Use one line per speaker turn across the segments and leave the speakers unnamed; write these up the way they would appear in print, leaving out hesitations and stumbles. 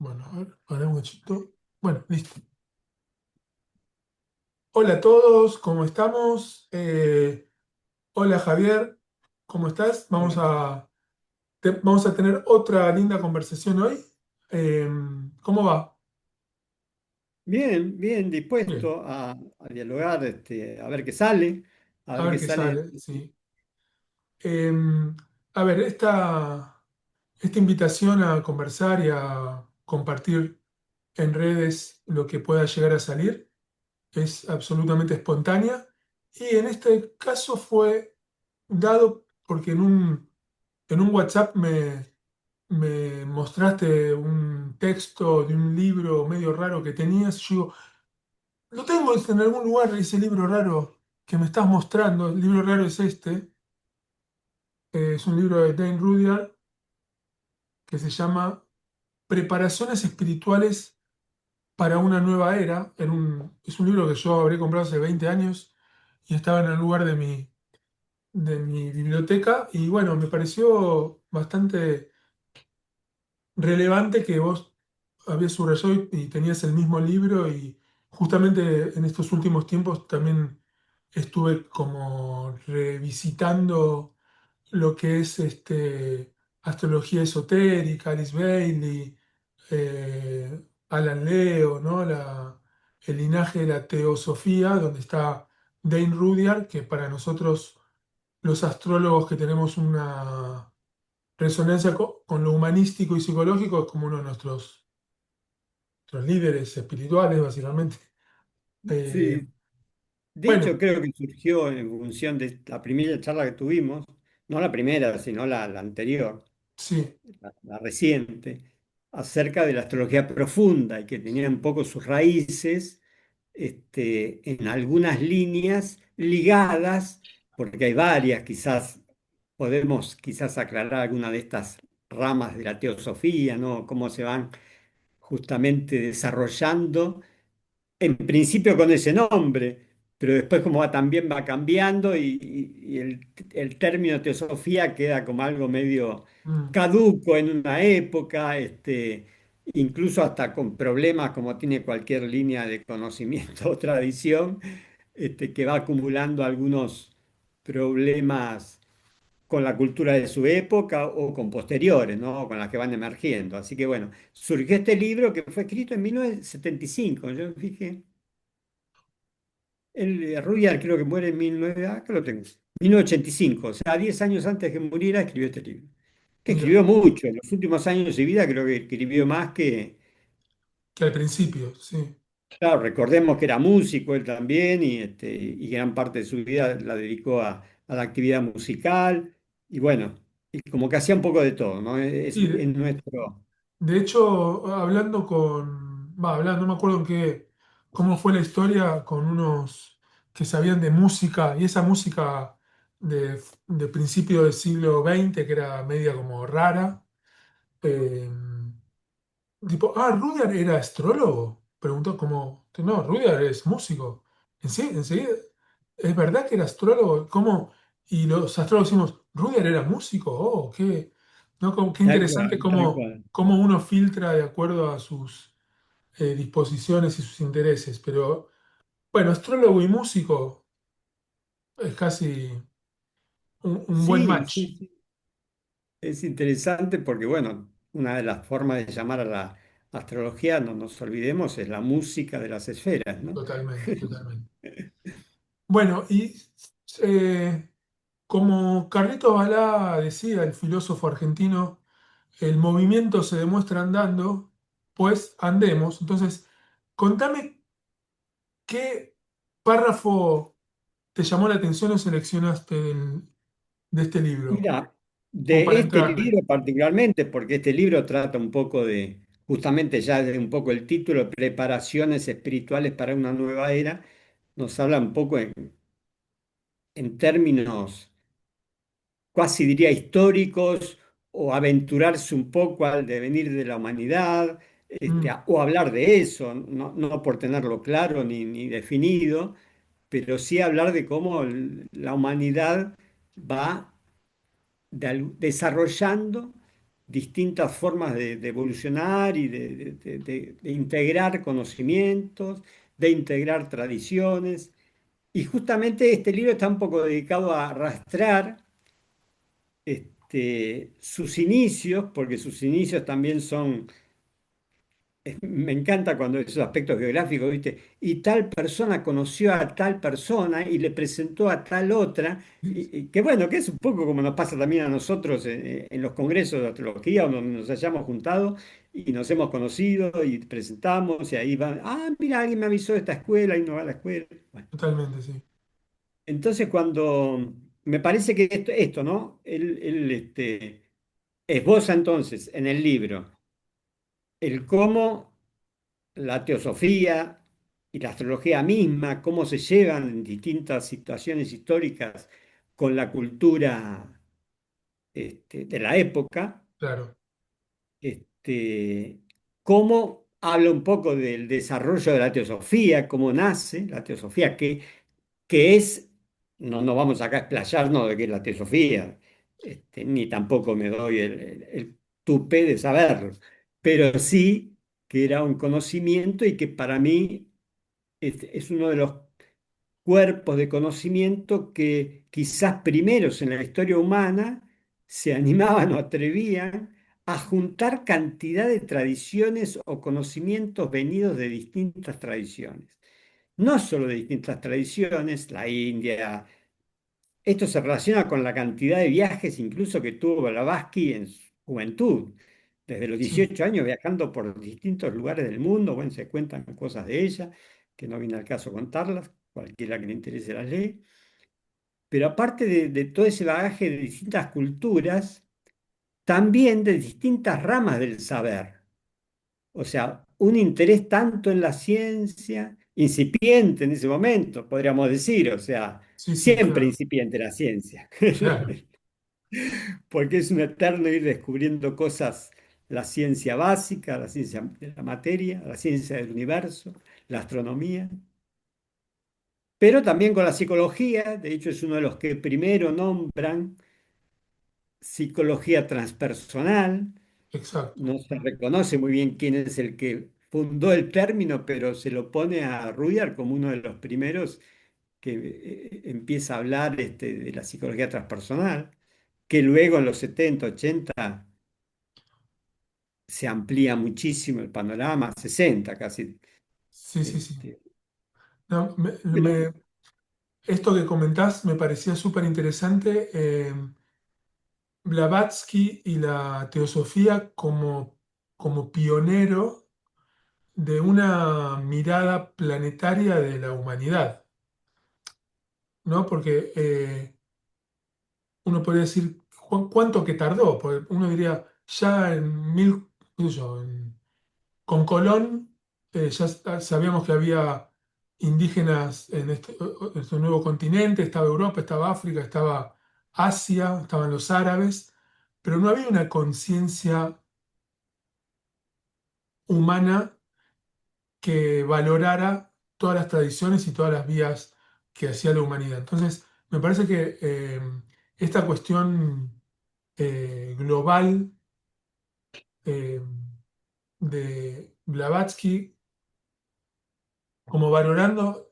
Bueno, a ver, para un cachito. Bueno, listo. Hola a todos, ¿cómo estamos? Hola Javier, ¿cómo estás? Vamos a tener otra linda conversación hoy. Eh, ¿Cómo va?
Bien, bien
Bien,
dispuesto a dialogar, a ver qué sale, a
a
ver
ver
qué
qué
sale.
sale, sí. Eh, a ver, esta invitación a conversar y a compartir en redes lo que pueda llegar a salir es absolutamente espontánea y en este caso fue dado porque en un WhatsApp me mostraste un texto de un libro medio raro que tenías. Yo digo, lo tengo en algún lugar, ese libro raro que me estás mostrando. El libro raro es este. Es un libro de Dane Rudyard que se llama Preparaciones espirituales para una nueva era. Es un libro que yo habré comprado hace 20 años y estaba en el lugar de mi biblioteca. Y bueno, me pareció bastante relevante que vos habías subrayado y tenías el mismo libro y justamente en estos últimos tiempos también estuve como revisitando lo que es astrología esotérica, Alice Bailey, Alan Leo, ¿no? El linaje de la teosofía, donde está Dane Rudyard, que para nosotros los astrólogos que tenemos una resonancia con lo humanístico y psicológico es como uno de nuestros líderes espirituales, básicamente. Eh,
Sí, de hecho
bueno,
creo que surgió en función de la primera charla que tuvimos, no la primera, sino la anterior,
sí,
la reciente, acerca de la astrología profunda y que tenía un poco sus raíces en algunas líneas ligadas, porque hay varias, quizás podemos quizás aclarar alguna de estas ramas de la teosofía, ¿no? Cómo se van justamente desarrollando, en principio con ese nombre, pero después como también va cambiando y el término teosofía queda como algo medio
mm,
caduco en una época, incluso hasta con problemas como tiene cualquier línea de conocimiento o tradición, que va acumulando algunos problemas con la cultura de su época o con posteriores, ¿no? Con las que van emergiendo. Así que bueno, surgió este libro que fue escrito en 1975. Yo me fijé, Rudyard creo que muere en 19, acá lo tengo, 1985, o sea, 10 años antes de que muriera escribió este libro. Que
mira,
escribió mucho, en los últimos años de su vida creo que escribió más que,
que al principio, sí.
claro, recordemos que era músico él también y gran parte de su vida la dedicó a la actividad musical y bueno, y como que hacía un poco de todo, ¿no?
Y
Es nuestro...
de hecho, no me acuerdo cómo fue la historia con unos que sabían de música y esa música de principio del siglo XX que era media como rara. eh, Tipo, Rudyard era astrólogo. Preguntó como, no, Rudyard es músico. Enseguida, ¿es verdad que era astrólogo? ¿Cómo? Y los astrólogos decimos, ¿Rudyard era músico? Oh, ¿no? Qué
Tal
interesante
cual, tal
cómo,
cual.
cómo uno filtra de acuerdo a sus disposiciones y sus intereses. Pero, bueno, astrólogo y músico es casi un buen
Sí,
match,
sí, sí. Es interesante porque, bueno, una de las formas de llamar a la astrología, no nos olvidemos, es la música de las esferas, ¿no?
totalmente, totalmente. Bueno, y eh, como Carlitos Balá decía, el filósofo argentino, el movimiento se demuestra andando, pues andemos. Entonces, contame qué párrafo te llamó la atención o seleccionaste de este libro,
Mira,
como
de
para
este
entrarle.
libro particularmente, porque este libro trata un poco de, justamente ya de un poco el título, Preparaciones espirituales para una nueva era, nos habla un poco en términos casi diría históricos o aventurarse un poco al devenir de la humanidad,
Mm,
o hablar de eso, no por tenerlo claro ni definido, pero sí hablar de cómo la humanidad va desarrollando distintas formas de evolucionar y de integrar conocimientos, de integrar tradiciones. Y justamente este libro está un poco dedicado a rastrear sus inicios, porque sus inicios también son, me encanta cuando esos aspectos geográficos, ¿viste? Y tal persona conoció a tal persona y le presentó a tal otra, y que bueno, que es un poco como nos pasa también a nosotros en los congresos de astrología, donde nos hayamos juntado y nos hemos conocido y presentamos, y ahí van, ah, mira, alguien me avisó de esta escuela y no va a la escuela. Bueno,
Totalmente, sí.
entonces cuando me parece que esto, ¿no? Esboza entonces en el libro el cómo la teosofía y la astrología misma, cómo se llevan en distintas situaciones históricas con la cultura de la época,
Claro.
este, cómo habla un poco del desarrollo de la teosofía, cómo nace la teosofía, que es, no vamos acá a explayarnos de qué es la teosofía, ni tampoco me doy el tupé de saberlo, pero sí que era un conocimiento y que para mí es uno de los cuerpos de conocimiento que quizás primeros en la historia humana se animaban o atrevían a juntar cantidad de tradiciones o conocimientos venidos de distintas tradiciones. No solo de distintas tradiciones, la India, esto se relaciona con la cantidad de viajes incluso que tuvo Blavatsky en su juventud. Desde los
Sí,
18 años viajando por distintos lugares del mundo, bueno, se cuentan cosas de ella, que no viene al caso contarlas, cualquiera que le interese las lee. Pero aparte de todo ese bagaje de distintas culturas, también de distintas ramas del saber. O sea, un interés tanto en la ciencia, incipiente en ese momento, podríamos decir, o sea,
sí, sí,
siempre
claro,
incipiente la ciencia.
claro.
Porque es un eterno ir descubriendo cosas, la ciencia básica, la ciencia de la materia, la ciencia del universo, la astronomía, pero también con la psicología, de hecho es uno de los que primero nombran psicología transpersonal,
Exacto.
no se reconoce muy bien quién es el que fundó el término, pero se lo pone a Rudyard como uno de los primeros que empieza a hablar de la psicología transpersonal, que luego en los 70 80 se amplía muchísimo el panorama, 60 casi.
Sí, sí, sí.
Este,
No,
pero
esto que comentás me parecía súper interesante. Blavatsky y la teosofía como pionero de una mirada planetaria de la humanidad, ¿no? Porque uno podría decir, ¿cuánto que tardó? Porque uno diría, ya en qué sé yo, con Colón ya sabíamos que había indígenas en este nuevo continente, estaba Europa, estaba África, estaba Asia, estaban los árabes, pero no había una conciencia humana que valorara todas las tradiciones y todas las vías que hacía la humanidad. Entonces, me parece que esta cuestión global eh, de Blavatsky, como valorando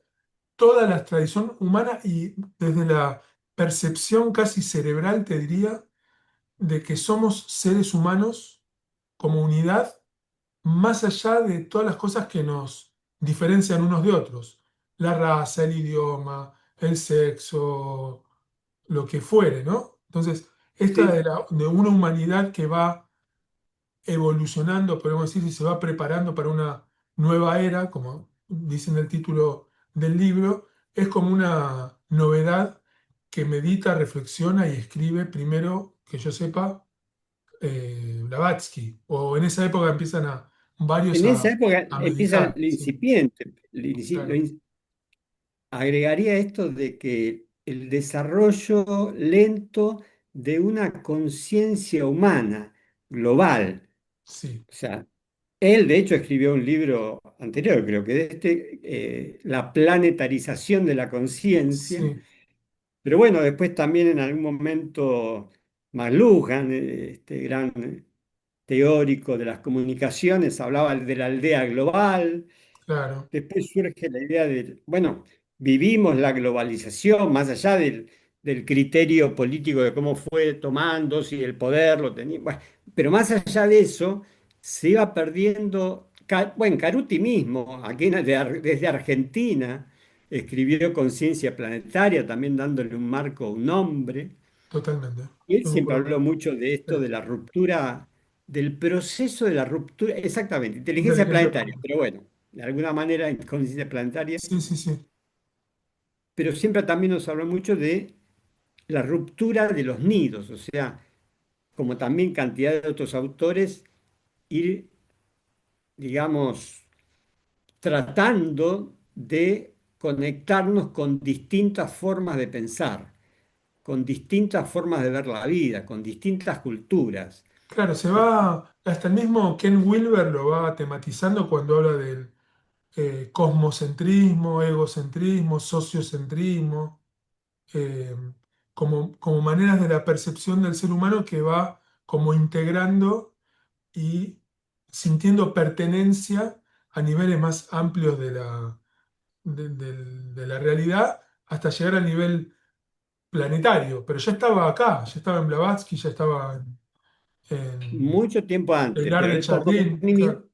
toda la tradición humana y desde la percepción casi cerebral, te diría, de que somos seres humanos como unidad, más allá de todas las cosas que nos diferencian unos de otros, la raza, el idioma, el sexo, lo que fuere, ¿no? Entonces, esta
sí,
de una humanidad que va evolucionando, podemos decir, y se va preparando para una nueva era, como dice en el título del libro, es como una novedad que medita, reflexiona y escribe primero, que yo sepa, Blavatsky, o en esa época empiezan varios
en esa época
a
empieza
meditar,
el
sí,
incipiente.
claro,
Agregaría esto de que el desarrollo lento de una conciencia humana global,
sí,
o sea, él de hecho escribió un libro anterior, creo que de La planetarización de la conciencia,
sí,
pero bueno, después también en algún momento McLuhan, este gran teórico de las comunicaciones, hablaba de la aldea global.
claro,
Después surge la idea de, bueno, vivimos la globalización más allá del criterio político de cómo fue tomando, si el poder lo tenía. Bueno, pero más allá de eso, se iba perdiendo. Bueno, Caruti mismo, aquí desde Argentina, escribió Conciencia Planetaria, también dándole un marco, un nombre.
totalmente.
Y él
Yo me
siempre
acuerdo
habló mucho de esto, de
perfecto.
la ruptura, del proceso de la ruptura, exactamente, inteligencia
Inteligencia
planetaria,
artificial.
pero bueno, de alguna manera en conciencia planetaria,
Sí, sí, sí,
pero siempre también nos habló mucho de la ruptura de los nidos, o sea, como también cantidad de otros autores, ir, digamos, tratando de conectarnos con distintas formas de pensar, con distintas formas de ver la vida, con distintas culturas.
claro, se va, hasta el mismo Ken Wilber lo va tematizando cuando habla del cosmocentrismo, egocentrismo, sociocentrismo, eh, como maneras de la percepción del ser humano que va como integrando y sintiendo pertenencia a niveles más amplios de la realidad hasta llegar al nivel planetario. Pero ya estaba acá, ya estaba en Blavatsky, ya estaba en
Mucho tiempo antes,
Teilhard
pero
de Chardin, claro,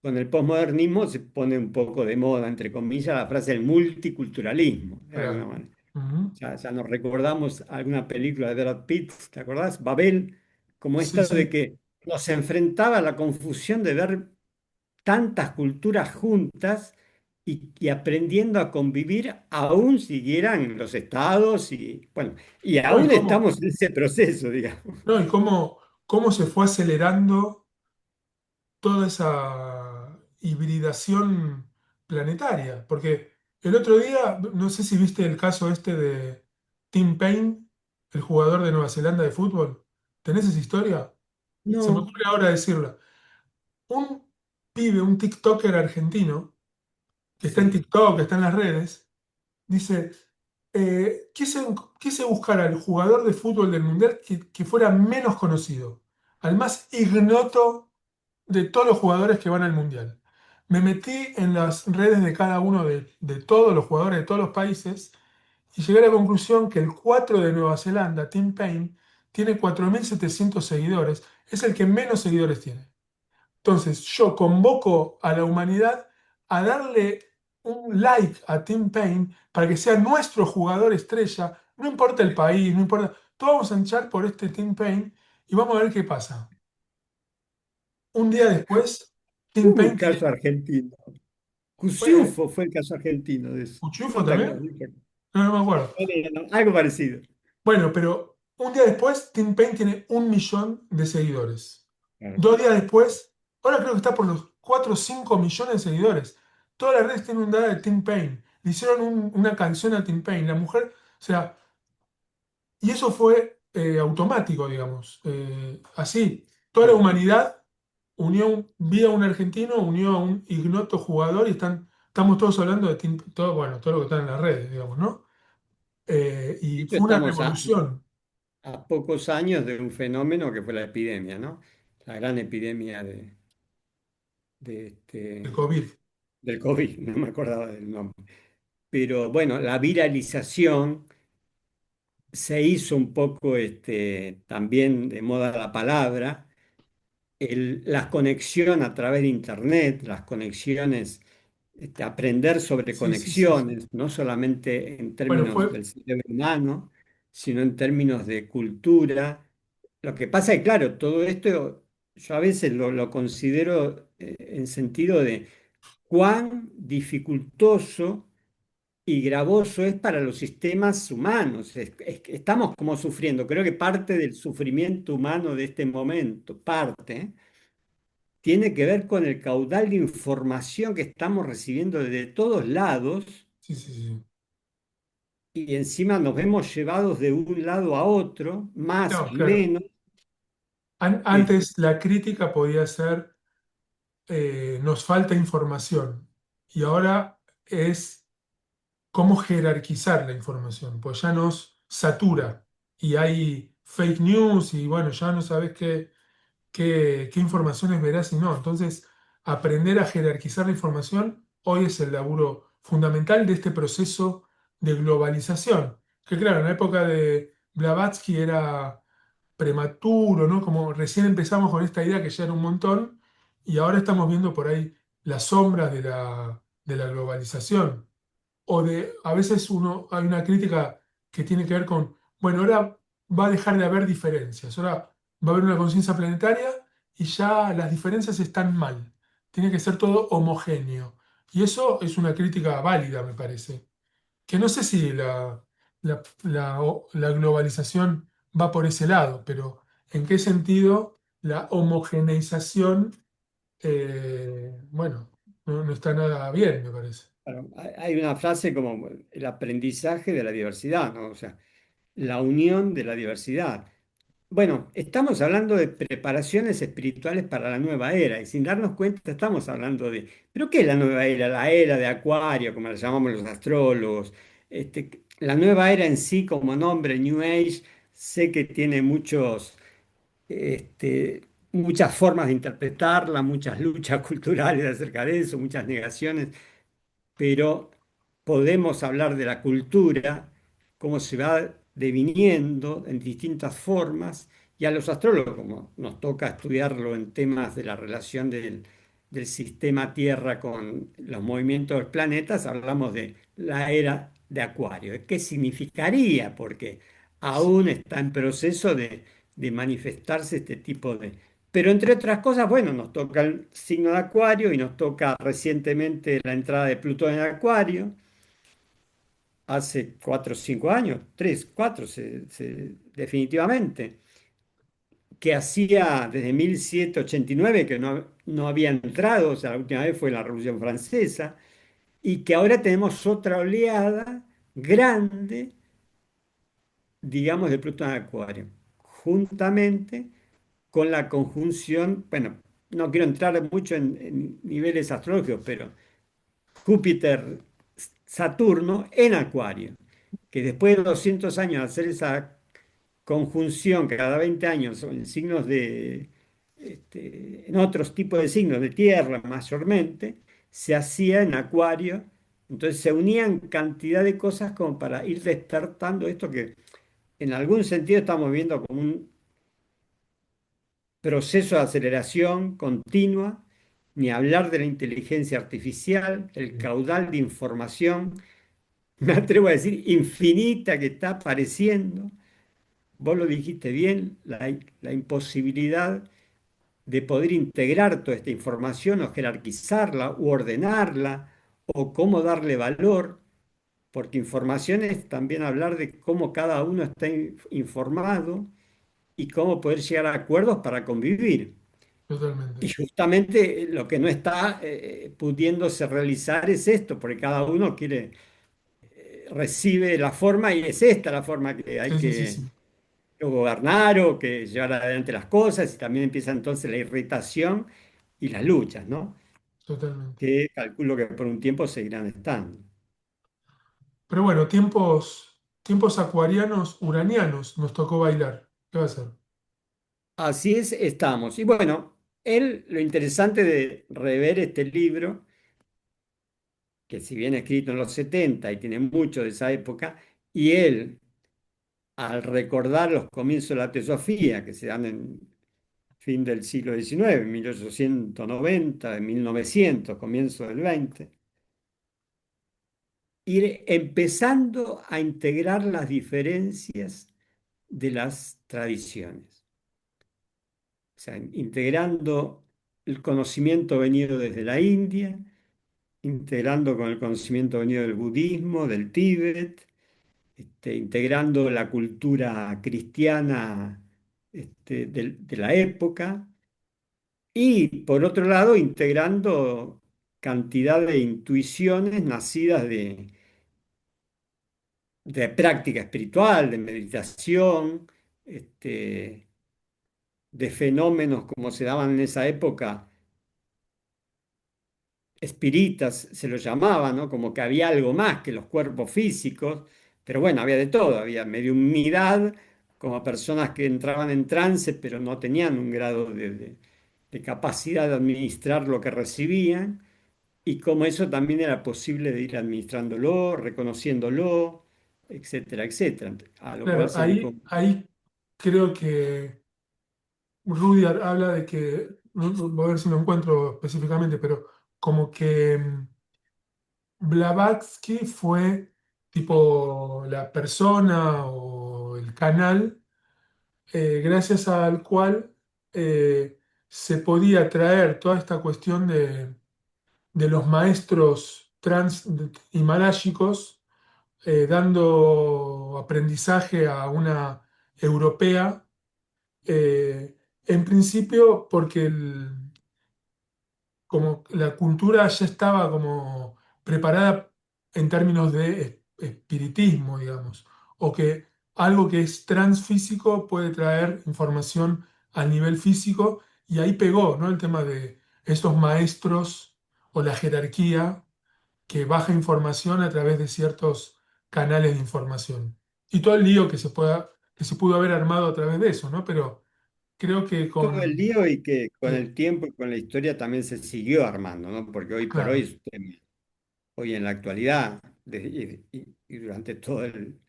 con el posmodernismo se pone un poco de moda, entre comillas, la frase del multiculturalismo, de alguna
claro.
manera.
Ujú.
Ya nos recordamos alguna película de Brad Pitt, ¿te acordás? Babel, como
Sí,
esta de
sí.
que nos enfrentaba a la confusión de ver tantas culturas juntas y aprendiendo a convivir, aún siguieran los estados y, bueno, y
No,
aún estamos en ese proceso, digamos.
no, y cómo se fue acelerando toda esa hibridación planetaria. Porque el otro día, no sé si viste el caso este de Tim Payne, el jugador de Nueva Zelanda de fútbol. ¿Tenés esa historia? Se me
No,
ocurre ahora decirla. Un pibe, un TikToker argentino, que está en
sí.
TikTok, que está en las redes, dice, quise buscar al jugador de fútbol del Mundial que fuera menos conocido, al más ignoto de todos los jugadores que van al Mundial. Me metí en las redes de cada uno de todos los jugadores de todos los países y llegué a la conclusión que el 4 de Nueva Zelanda, Tim Payne, tiene 4.700 seguidores, es el que menos seguidores tiene. Entonces, yo convoco a la humanidad a darle un like a Tim Payne para que sea nuestro jugador estrella, no importa el país, no importa, todos vamos a hinchar por este Tim Payne y vamos a ver qué pasa. Un día después, Tim
Hubo
Payne
un
tiene,
caso argentino.
fue
Cusiufo fue el caso argentino de eso.
Cuchufo
¿No te
también,
acuerdas?
no, no me acuerdo.
Algo parecido.
Bueno, pero un día después, Tim Payne tiene 1 millón de seguidores.
Claro.
2 días después, ahora creo que está por los 4 o 5 millones de seguidores. Todas las redes tienen un dada de Tim Payne. Le hicieron una canción a Tim Payne. La mujer, o sea, y eso fue automático, digamos. Así, toda la
Sí.
humanidad vía un argentino, unió a un ignoto jugador y estamos todos hablando de Tim, todo, bueno, todo lo que está en las redes, digamos, ¿no?
De
Y
hecho,
fue una
estamos
revolución.
a pocos años de un fenómeno que fue la epidemia, ¿no? La gran epidemia de
El COVID.
del COVID, no me acordaba del nombre. Pero bueno, la viralización se hizo un poco también de moda la palabra, la conexión a través de Internet, las conexiones, aprender sobre
Sí, sí, sí, sí.
conexiones, no solamente en
Bueno,
términos
fue,
del cerebro humano, sino en términos de cultura. Lo que pasa es que, claro, todo esto yo a veces lo considero en sentido de cuán dificultoso y gravoso es para los sistemas humanos. Que estamos como sufriendo. Creo que parte del sufrimiento humano de este momento, parte, tiene que ver con el caudal de información que estamos recibiendo de todos lados
sí, sí, sí.
y encima nos vemos llevados de un lado a otro, más,
No, claro.
menos. eh,
Antes la crítica podía ser, nos falta información. Y ahora es cómo jerarquizar la información, pues ya nos satura. Y hay fake news y bueno, ya no sabes qué información es veraz y no. Entonces, aprender a jerarquizar la información hoy es el laburo fundamental de este proceso de globalización. Que claro, en la época de Blavatsky era prematuro, ¿no? Como recién empezamos con esta idea que ya era un montón, y ahora estamos viendo por ahí las sombras de la globalización. O de, a veces hay una crítica que tiene que ver con, bueno, ahora va a dejar de haber diferencias, ahora va a haber una conciencia planetaria y ya las diferencias están mal. Tiene que ser todo homogéneo. Y eso es una crítica válida, me parece. Que no sé si la globalización va por ese lado, pero ¿en qué sentido la homogeneización, bueno, no está nada bien, me parece?
Claro, hay una frase como el aprendizaje de la diversidad, ¿no? O sea, la unión de la diversidad. Bueno, estamos hablando de preparaciones espirituales para la nueva era y sin darnos cuenta estamos hablando de, ¿pero qué es la nueva era? La era de Acuario, como la llamamos los astrólogos. La nueva era en sí como nombre, New Age, sé que tiene muchas formas de interpretarla, muchas luchas culturales acerca de eso, muchas negaciones, pero podemos hablar de la cultura, cómo se va deviniendo en distintas formas, y a los astrólogos, como nos toca estudiarlo en temas de la relación del sistema Tierra con los movimientos de los planetas, hablamos de la era de Acuario. ¿Qué significaría? Porque aún está en proceso de manifestarse este tipo de... Pero entre otras cosas, bueno, nos toca el signo de Acuario y nos toca recientemente la entrada de Plutón en Acuario, hace 4 o 5 años, 3, 4, definitivamente, que hacía desde 1789 que no había entrado, o sea, la última vez fue la Revolución Francesa, y que ahora tenemos otra oleada grande, digamos, de Plutón en Acuario, juntamente con la conjunción, bueno, no quiero entrar mucho en niveles astrológicos, pero Júpiter, Saturno en Acuario, que después de 200 años de hacer esa conjunción cada 20 años en signos en otros tipos de signos de tierra mayormente, se hacía en Acuario. Entonces se unían cantidad de cosas como para ir despertando esto que en algún sentido estamos viendo como un proceso de aceleración continua, ni hablar de la inteligencia artificial, el caudal de información, me atrevo a decir infinita que está apareciendo. Vos lo dijiste bien, la imposibilidad de poder integrar toda esta información o jerarquizarla o ordenarla o cómo darle valor, porque información es también hablar de cómo cada uno está informado y cómo poder llegar a acuerdos para convivir.
Totalmente.
Y justamente lo que no está pudiéndose realizar es esto, porque cada uno recibe la forma y es esta la forma que hay
Sí, sí, sí,
que
sí,
gobernar o que llevar adelante las cosas, y también empieza entonces la irritación y las luchas, ¿no?
totalmente.
Que calculo que por un tiempo seguirán estando.
Pero bueno, tiempos acuarianos, uranianos nos tocó bailar. ¿Qué va a ser?
Así es, estamos. Y bueno, lo interesante de rever este libro, que si bien escrito en los 70 y tiene mucho de esa época, y él, al recordar los comienzos de la teosofía, que se dan en fin del siglo XIX, en 1890, en 1900, comienzo del 20, ir empezando a integrar las diferencias de las tradiciones. O sea, integrando el conocimiento venido desde la India, integrando con el conocimiento venido del budismo, del Tíbet, integrando la cultura cristiana de la época y, por otro lado, integrando cantidad de intuiciones nacidas de práctica espiritual, de meditación, este, de fenómenos como se daban en esa época, espíritas se lo llamaba, ¿no? Como que había algo más que los cuerpos físicos, pero bueno, había de todo, había mediunidad como personas que entraban en trance, pero no tenían un grado de capacidad de administrar lo que recibían, y cómo eso también era posible de ir administrándolo, reconociéndolo, etcétera, etcétera. A lo cual
Claro,
se le...
ahí creo que Rudyard habla de que, voy a ver si lo encuentro específicamente, pero como que Blavatsky fue tipo la persona o el canal gracias al cual se podía traer toda esta cuestión de los maestros himalayicos dando aprendizaje a una europea, en principio porque como la cultura ya estaba como preparada en términos de espiritismo, digamos, o que algo que es transfísico puede traer información al nivel físico, y ahí pegó, ¿no? El tema de esos maestros o la jerarquía que baja información a través de ciertos canales de información. Y todo el lío que se pudo haber armado a través de eso, ¿no? Pero creo que
Todo el
con...
lío y que con
Sí,
el tiempo y con la historia también se siguió armando, ¿no? Porque hoy por hoy,
claro,
hoy en la actualidad, y durante todo el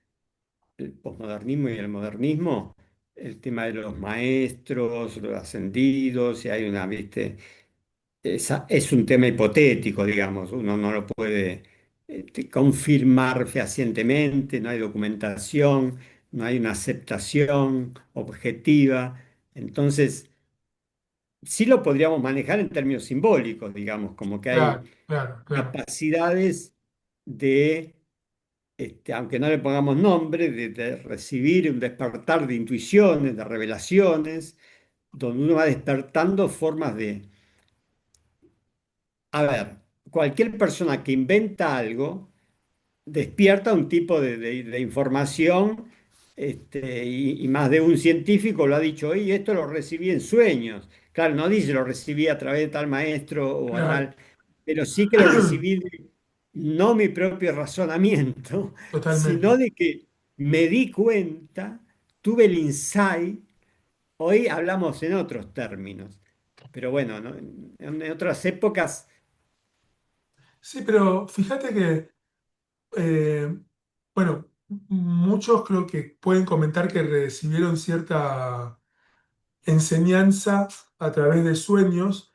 posmodernismo y el modernismo, el tema de los maestros, los ascendidos, si hay una, ¿viste? Es un tema hipotético, digamos, uno no lo puede confirmar fehacientemente, no hay documentación, no hay una aceptación objetiva. Entonces, sí lo podríamos manejar en términos simbólicos, digamos, como que hay
claro, claro, claro,
capacidades de, aunque no le pongamos nombre, de recibir un despertar de intuiciones, de revelaciones, donde uno va despertando formas de... A ver, cualquier persona que inventa algo despierta un tipo de información, y más de un científico lo ha dicho, y esto lo recibí en sueños. Claro, no dice lo recibí a través de tal maestro o a
claro.
tal, pero sí que lo recibí de no mi propio razonamiento, sino
Totalmente.
de que me di cuenta, tuve el insight. Hoy hablamos en otros términos, pero bueno, ¿no? En otras épocas...
Sí, pero fíjate que, eh, bueno, muchos creo que pueden comentar que recibieron cierta enseñanza a través de sueños,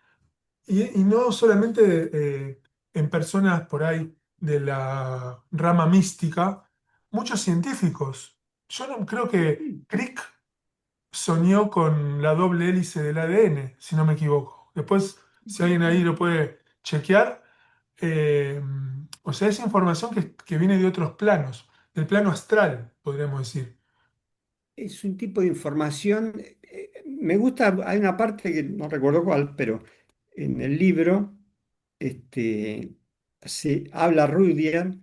y no solamente en personas por ahí de la rama mística, muchos científicos. Yo no, creo que Crick soñó con la doble hélice del ADN, si no me equivoco. Después, si alguien ahí lo puede chequear, eh, o sea, es información que viene de otros planos, del plano astral, podríamos decir.
Es un tipo de información, me gusta, hay una parte que no recuerdo cuál, pero en el libro se habla Rudyard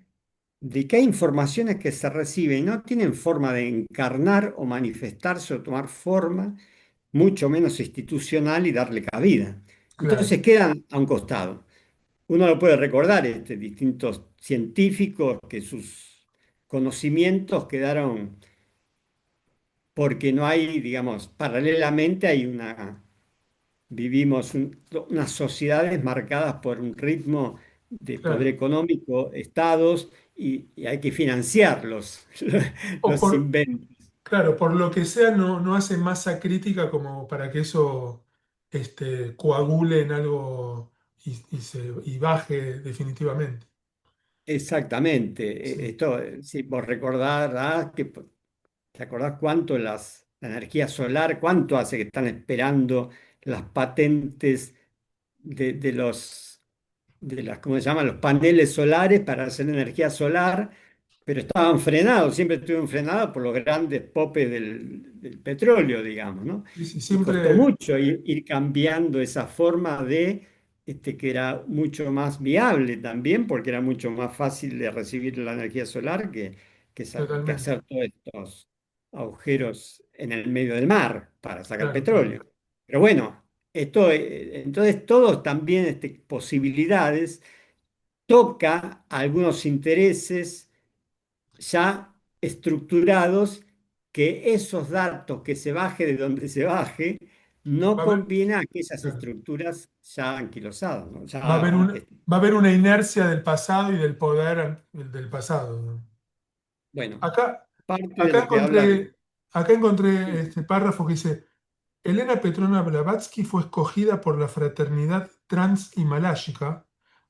de que hay informaciones que se reciben y no tienen forma de encarnar o manifestarse o tomar forma, mucho menos institucional y darle cabida.
Claro,
Entonces quedan a un costado. Uno lo puede recordar, distintos científicos que sus conocimientos quedaron porque no hay, digamos, paralelamente hay vivimos unas sociedades marcadas por un ritmo de poder
claro.
económico, estados, y hay que financiarlos,
O
los
por,
inventos.
claro, por lo que sea, no hace masa crítica como para que eso coagule en algo y baje definitivamente.
Exactamente.
Sí,
Esto, si vos recordarás ¿te acordás cuánto la energía solar, cuánto hace que están esperando las patentes de ¿cómo se llaman? Los paneles solares para hacer energía solar, pero estaban frenados, siempre estuvieron frenados por los grandes popes del petróleo, digamos, ¿no?
sí, sí,
Y costó
siempre,
mucho ir cambiando esa forma que era mucho más viable también, porque era mucho más fácil de recibir la energía solar que
totalmente.
hacer todos estos agujeros en el medio del mar para sacar
Claro, claro,
petróleo. Pero bueno, entonces todos también posibilidades toca algunos intereses ya estructurados que esos datos que se baje de donde se baje no
Va a haber,
conviene a aquellas
claro,
estructuras ya anquilosadas, ¿no?
va a haber
Ya,
va a haber una inercia del pasado y del poder del pasado, ¿no?
bueno,
Acá,
parte de
acá
lo que habla.
encontré, acá encontré este párrafo que dice, Elena Petrovna Blavatsky fue escogida por la fraternidad trans-himaláyica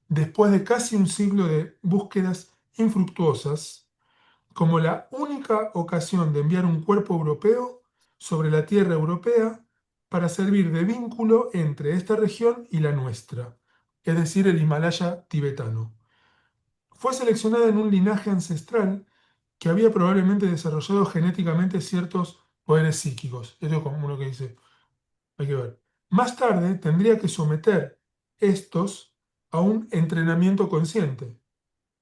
después de casi un siglo de búsquedas infructuosas como la única ocasión de enviar un cuerpo europeo sobre la tierra europea para servir de vínculo entre esta región y la nuestra, es decir, el Himalaya tibetano. Fue seleccionada en un linaje ancestral que había probablemente desarrollado genéticamente ciertos poderes psíquicos. Esto es como uno que dice, hay que ver. Más tarde tendría que someter estos a un entrenamiento consciente.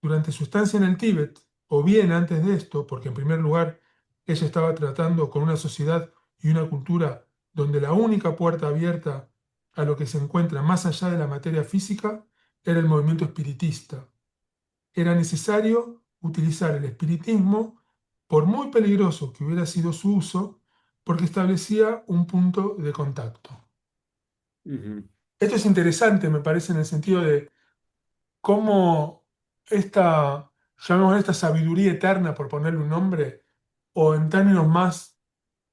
Durante su estancia en el Tíbet, o bien antes de esto, porque en primer lugar ella estaba tratando con una sociedad y una cultura donde la única puerta abierta a lo que se encuentra más allá de la materia física era el movimiento espiritista. Era necesario utilizar el espiritismo, por muy peligroso que hubiera sido su uso, porque establecía un punto de contacto.
Ujú,
Esto es interesante, me parece, en el sentido de cómo esta, llamemos esta sabiduría eterna, por ponerle un nombre, o en términos más,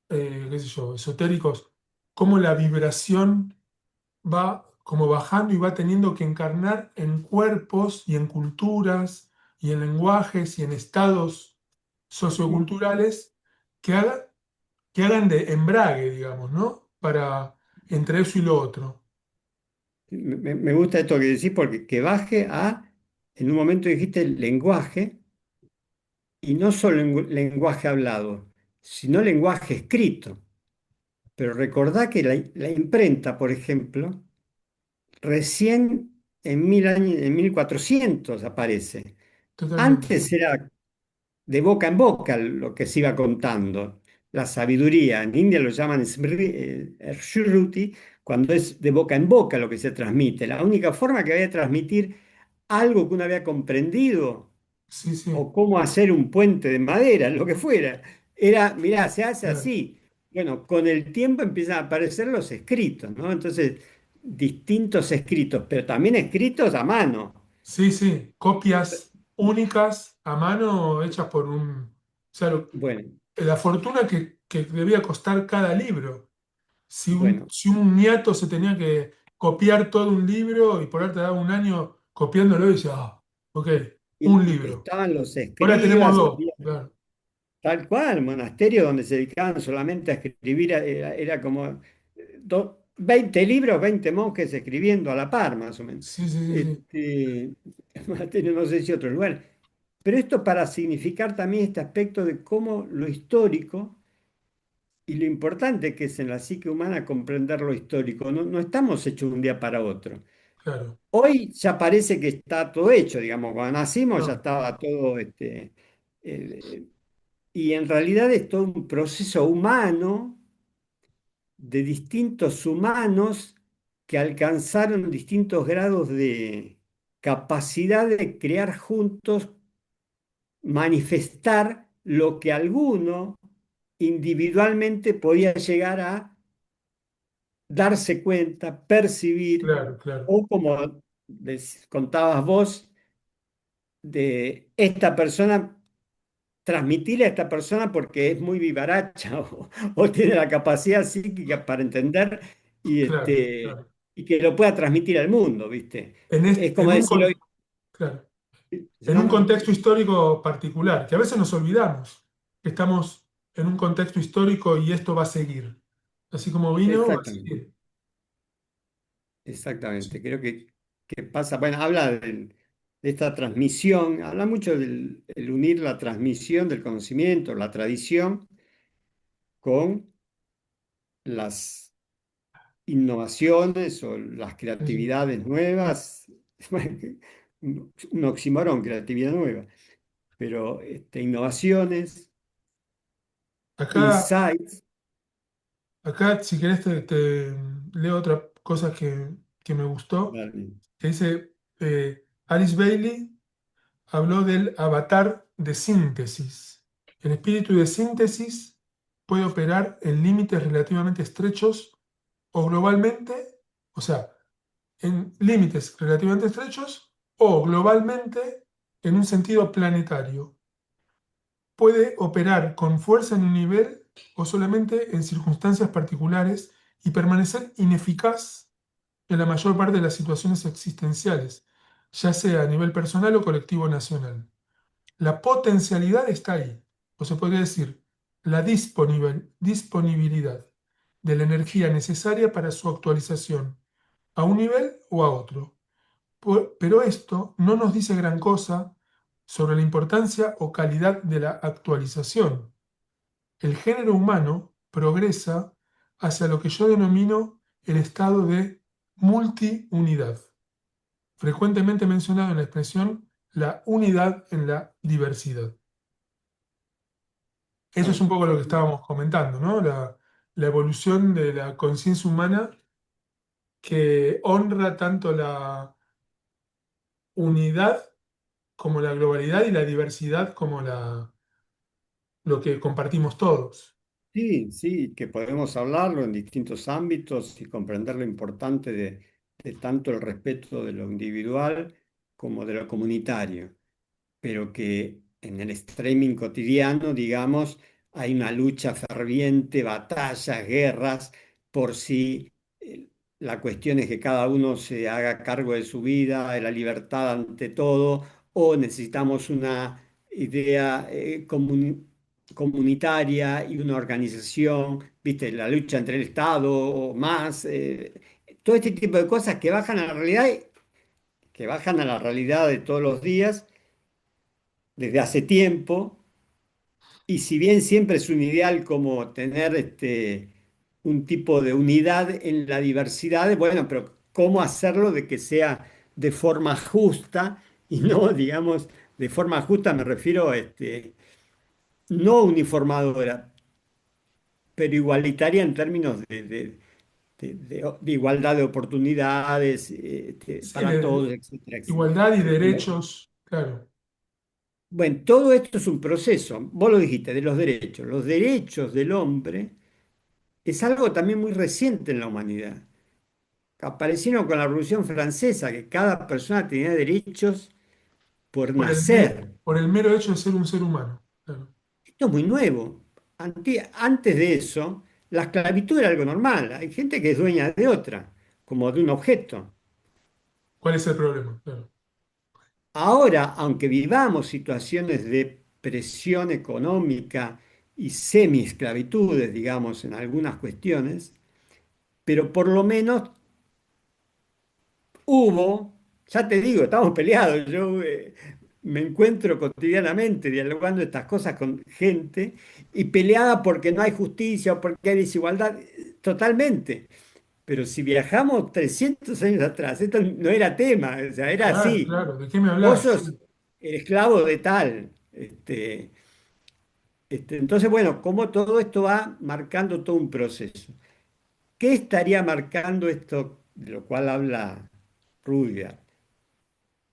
qué sé yo, esotéricos, cómo la vibración va como bajando y va teniendo que encarnar en cuerpos y en culturas y en lenguajes y en estados
ujú.
socioculturales que que hagan de embrague, digamos, ¿no? Para entre eso y lo otro.
Me gusta esto que decís porque que baje a, en un momento dijiste el lenguaje, y no solo lenguaje hablado, sino lenguaje escrito. Pero recordá que la imprenta, por ejemplo, recién en 1000 años, en 1400 aparece.
Totalmente.
Antes era de boca en boca lo que se iba contando. La sabiduría, en India lo llaman Shruti, cuando es de boca en boca lo que se transmite. La única forma que había de transmitir algo que uno había comprendido
Sí, sí,
o cómo hacer un puente de madera, lo que fuera, era, mirá, se hace
claro.
así. Bueno, con el tiempo empiezan a aparecer los escritos, ¿no? Entonces, distintos escritos, pero también escritos a mano.
Sí, sí, copias únicas a mano hechas por un... O sea,
Bueno,
la fortuna que debía costar cada libro.
bueno.
Si un niato se tenía que copiar todo un libro y por ahí te daba un año copiándolo y decía, ah, ok, un
Y
libro.
estaban los
Ahora tenemos
escribas,
dos. Claro.
tal cual, monasterios donde se dedicaban solamente a escribir, era como 20 libros, 20 monjes escribiendo a la par, más o menos.
Sí, sí, sí, sí,
Este, monasterio, no sé si otro lugar. Pero esto para significar también este aspecto de cómo lo histórico y lo importante que es en la psique humana comprender lo histórico. No, no estamos hechos de un día para otro.
claro.
Hoy ya parece que está todo hecho, digamos, cuando nacimos ya
No,
estaba todo, eh, y en realidad es todo un proceso humano de distintos humanos que alcanzaron distintos grados de capacidad de crear juntos, manifestar lo que alguno individualmente podía llegar a darse cuenta, percibir,
claro, claro,
o como contabas vos, de esta persona transmitirle a esta persona porque es muy vivaracha o tiene la capacidad psíquica para entender
claro, claro.
y que lo pueda transmitir al mundo, ¿viste? Es como decir hoy,
Claro, en un
llama,
contexto histórico particular, que a veces nos olvidamos que estamos en un contexto histórico y esto va a seguir. Así como vino, va a
exactamente,
seguir. Sí,
exactamente, creo que pasa, bueno, habla de esta transmisión, habla mucho del el unir la transmisión del conocimiento, la tradición, con las innovaciones o las
sí, sí.
creatividades nuevas. Bueno, un oxímoron, creatividad nueva, pero innovaciones,
Acá,
insights.
acá, si querés, te leo otra cosa que me gustó,
Vale.
que dice, Alice Bailey habló del avatar de síntesis. El espíritu de síntesis puede operar en límites relativamente estrechos o globalmente, o sea, en límites relativamente estrechos o globalmente en un sentido planetario. Puede operar con fuerza en un nivel o solamente en circunstancias particulares y permanecer ineficaz en la mayor parte de las situaciones existenciales, ya sea a nivel personal o colectivo nacional. La potencialidad está ahí, o se podría decir, la disponibilidad de la energía necesaria para su actualización, a un nivel o a otro. Pero esto no nos dice gran cosa sobre la importancia o calidad de la actualización. El género humano progresa hacia lo que yo denomino el estado de multiunidad, frecuentemente mencionado en la expresión la unidad en la diversidad. Eso es un poco lo que estábamos comentando, ¿no? La evolución de la conciencia humana que honra tanto la unidad como la globalidad y la diversidad como lo que compartimos todos.
Sí, sí, que podemos hablarlo en distintos ámbitos y comprender lo importante de tanto el respeto de lo individual como de lo comunitario, pero que en el streaming cotidiano, digamos, hay una lucha ferviente, batallas, guerras, por si la cuestión es que cada uno se haga cargo de su vida, de la libertad ante todo, o necesitamos una idea comunitaria y una organización, ¿viste? La lucha entre el Estado o más, todo este tipo de cosas que bajan a la realidad, que bajan a la realidad de todos los días desde hace tiempo, y si bien siempre es un ideal como tener un tipo de unidad en la diversidad, bueno, pero ¿cómo hacerlo de que sea de forma justa y no, digamos, de forma justa me refiero a no uniformadora, pero igualitaria en términos de igualdad de oportunidades
Sí,
para todos, etcétera,
igualdad y
etcétera.
derechos, claro.
Bueno, todo esto es un proceso. Vos lo dijiste, de los derechos. Los derechos del hombre es algo también muy reciente en la humanidad. Aparecieron con la Revolución Francesa, que cada persona tenía derechos por nacer.
Por el mero hecho de ser un ser humano. Claro.
Esto es muy nuevo. Antes de eso, la esclavitud era algo normal. Hay gente que es dueña de otra, como de un objeto.
¿Cuál es el problema? Claro.
Ahora, aunque vivamos situaciones de presión económica y semi-esclavitudes, digamos, en algunas cuestiones, pero por lo menos hubo, ya te digo, estamos peleados, yo me encuentro cotidianamente dialogando estas cosas con gente y peleada porque no hay justicia o porque hay desigualdad, totalmente. Pero si viajamos 300 años atrás, esto no era tema, o sea, era
Claro,
así.
claro. ¿De qué me
Vos
hablas?
sos
Sí.
el esclavo de tal. Entonces, bueno, cómo todo esto va marcando todo un proceso. ¿Qué estaría marcando esto de lo cual habla Rudyard?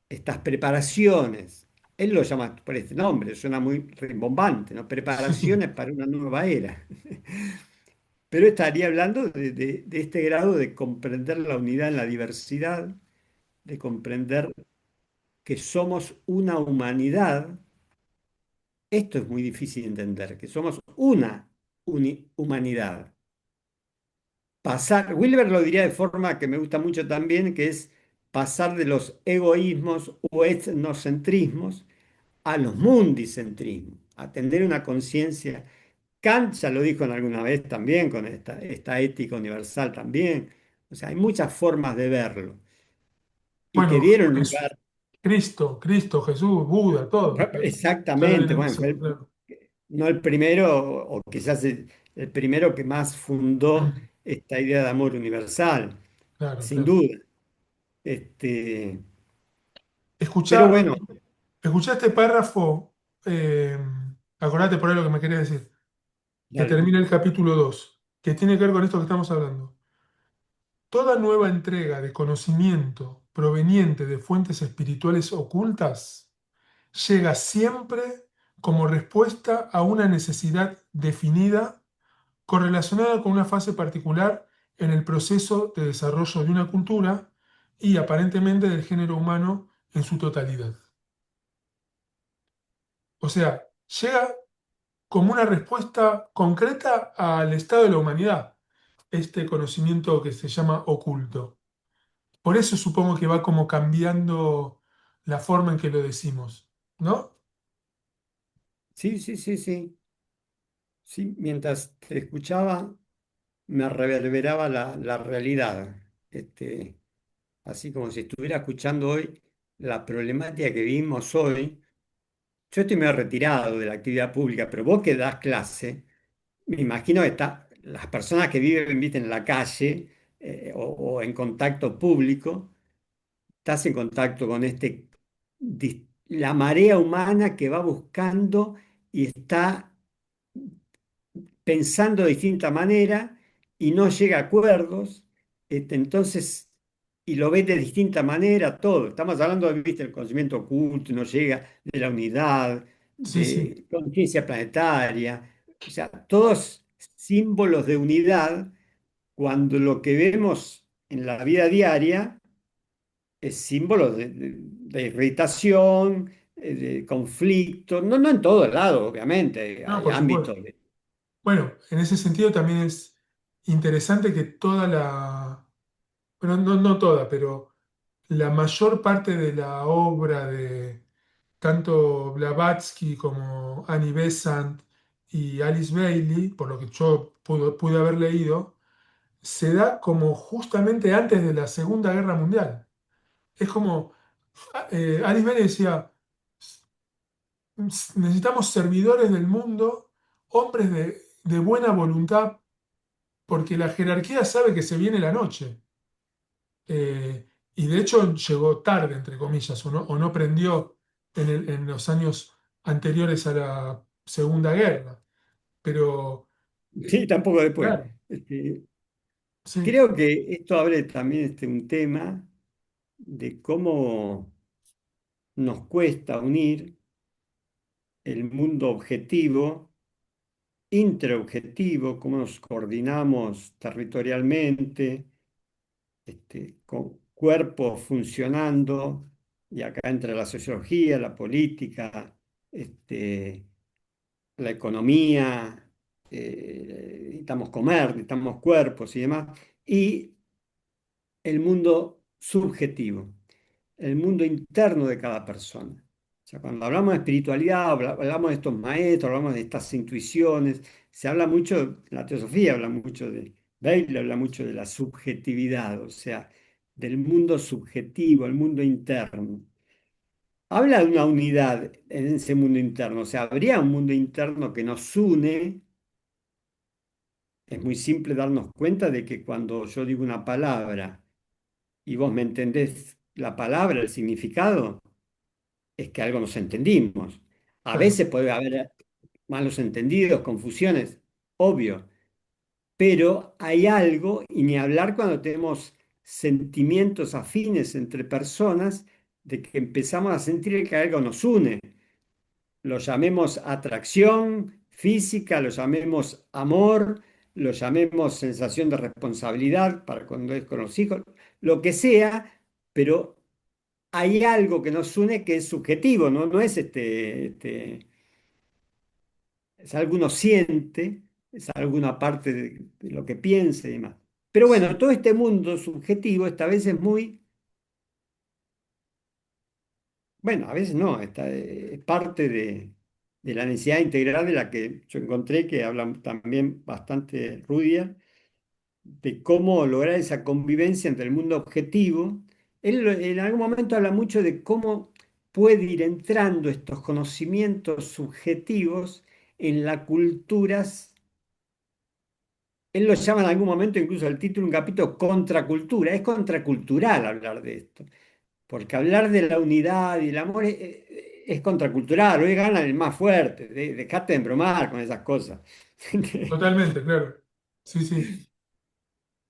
Estas preparaciones. Él lo llama por este nombre, suena muy rimbombante, ¿no?
Sí.
Preparaciones para una nueva era. Pero estaría hablando de este grado de comprender la unidad en la diversidad, de comprender que somos una humanidad. Esto es muy difícil de entender, que somos una humanidad. Pasar, Wilber lo diría de forma que me gusta mucho también, que es pasar de los egoísmos o etnocentrismos a los mundicentrismos, a tener una conciencia. Kant ya lo dijo en alguna vez también, con esta ética universal también. O sea, hay muchas formas de verlo y que
Bueno,
dieron lugar,
Cristo, Jesús, Buda, todos. Ya lo
exactamente,
habían
bueno,
dicho, claro.
no el primero, o quizás el primero que más fundó esta idea de amor universal,
Claro,
sin
claro.
duda. Este, pero
Escuchá,
bueno,
escuchá este párrafo, eh, acordate por ahí lo que me querés decir, que
dale.
termina el capítulo 2, que tiene que ver con esto que estamos hablando. Toda nueva entrega de conocimiento proveniente de fuentes espirituales ocultas llega siempre como respuesta a una necesidad definida correlacionada con una fase particular en el proceso de desarrollo de una cultura y aparentemente del género humano en su totalidad. O sea, llega como una respuesta concreta al estado de la humanidad, este conocimiento que se llama oculto. Por eso supongo que va como cambiando la forma en que lo decimos, ¿no?
Sí, sí, sí, sí. Sí, mientras te escuchaba, me reverberaba la realidad. Así como si estuviera escuchando hoy la problemática que vivimos hoy. Yo estoy medio retirado de la actividad pública, pero vos que das clase, me imagino que las personas que viven, viste, en la calle o en contacto público, estás en contacto con la marea humana que va buscando y está pensando de distinta manera y no llega a acuerdos, entonces, y lo ve de distinta manera todo. Estamos hablando de, viste, el conocimiento oculto, no llega, de la unidad,
Sí, sí.
de conciencia planetaria, o sea, todos símbolos de unidad, cuando lo que vemos en la vida diaria es símbolo de irritación, de conflicto, no, no en todo lado, obviamente,
No,
hay
por
ámbitos.
supuesto. Bueno, en ese sentido también es interesante que bueno, no toda, pero la mayor parte de la obra de tanto Blavatsky como Annie Besant y Alice Bailey, por lo que yo pude haber leído, se da como justamente antes de la Segunda Guerra Mundial. Es como, Alice Bailey decía, necesitamos servidores del mundo, hombres de buena voluntad, porque la jerarquía sabe que se viene la noche. Y de hecho llegó tarde, entre comillas, o no prendió en los años anteriores a la Segunda Guerra. Pero,
Sí, tampoco después.
claro,
Este,
sí,
Creo que esto abre también un tema de cómo nos cuesta unir el mundo objetivo, intraobjetivo, cómo nos coordinamos territorialmente, con cuerpos funcionando, y acá entra la sociología, la política, este, la economía, necesitamos comer, necesitamos cuerpos y demás, y el mundo subjetivo, el mundo interno de cada persona. O sea, cuando hablamos de espiritualidad, hablamos de estos maestros, hablamos de estas intuiciones, se habla mucho, la teosofía habla mucho de, Bailey habla mucho de la subjetividad, o sea, del mundo subjetivo, el mundo interno. Habla de una unidad en ese mundo interno, o sea, habría un mundo interno que nos une. Es muy simple darnos cuenta de que cuando yo digo una palabra y vos me entendés la palabra, el significado, es que algo nos entendimos. A
claro,
veces puede haber malos entendidos, confusiones, obvio, pero hay algo, y ni hablar cuando tenemos sentimientos afines entre personas, de que empezamos a sentir que algo nos une. Lo llamemos atracción física, lo llamemos amor, lo llamemos sensación de responsabilidad para cuando es con los hijos, lo que sea, pero hay algo que nos une que es subjetivo, ¿no? No es es algo uno siente, es alguna parte de lo que piensa y demás. Pero bueno,
sí,
todo este mundo subjetivo esta vez es muy, bueno, a veces no, es parte de la necesidad integral de la que yo encontré que habla también bastante Rudyard, de cómo lograr esa convivencia entre el mundo objetivo. Él en algún momento habla mucho de cómo puede ir entrando estos conocimientos subjetivos en las culturas. Él lo llama en algún momento, incluso el título, un capítulo contracultura. Es contracultural hablar de esto, porque hablar de la unidad y el amor es contracultural. Hoy gana el más fuerte. Dejate de embromar con esas cosas.
totalmente, claro. Sí, sí,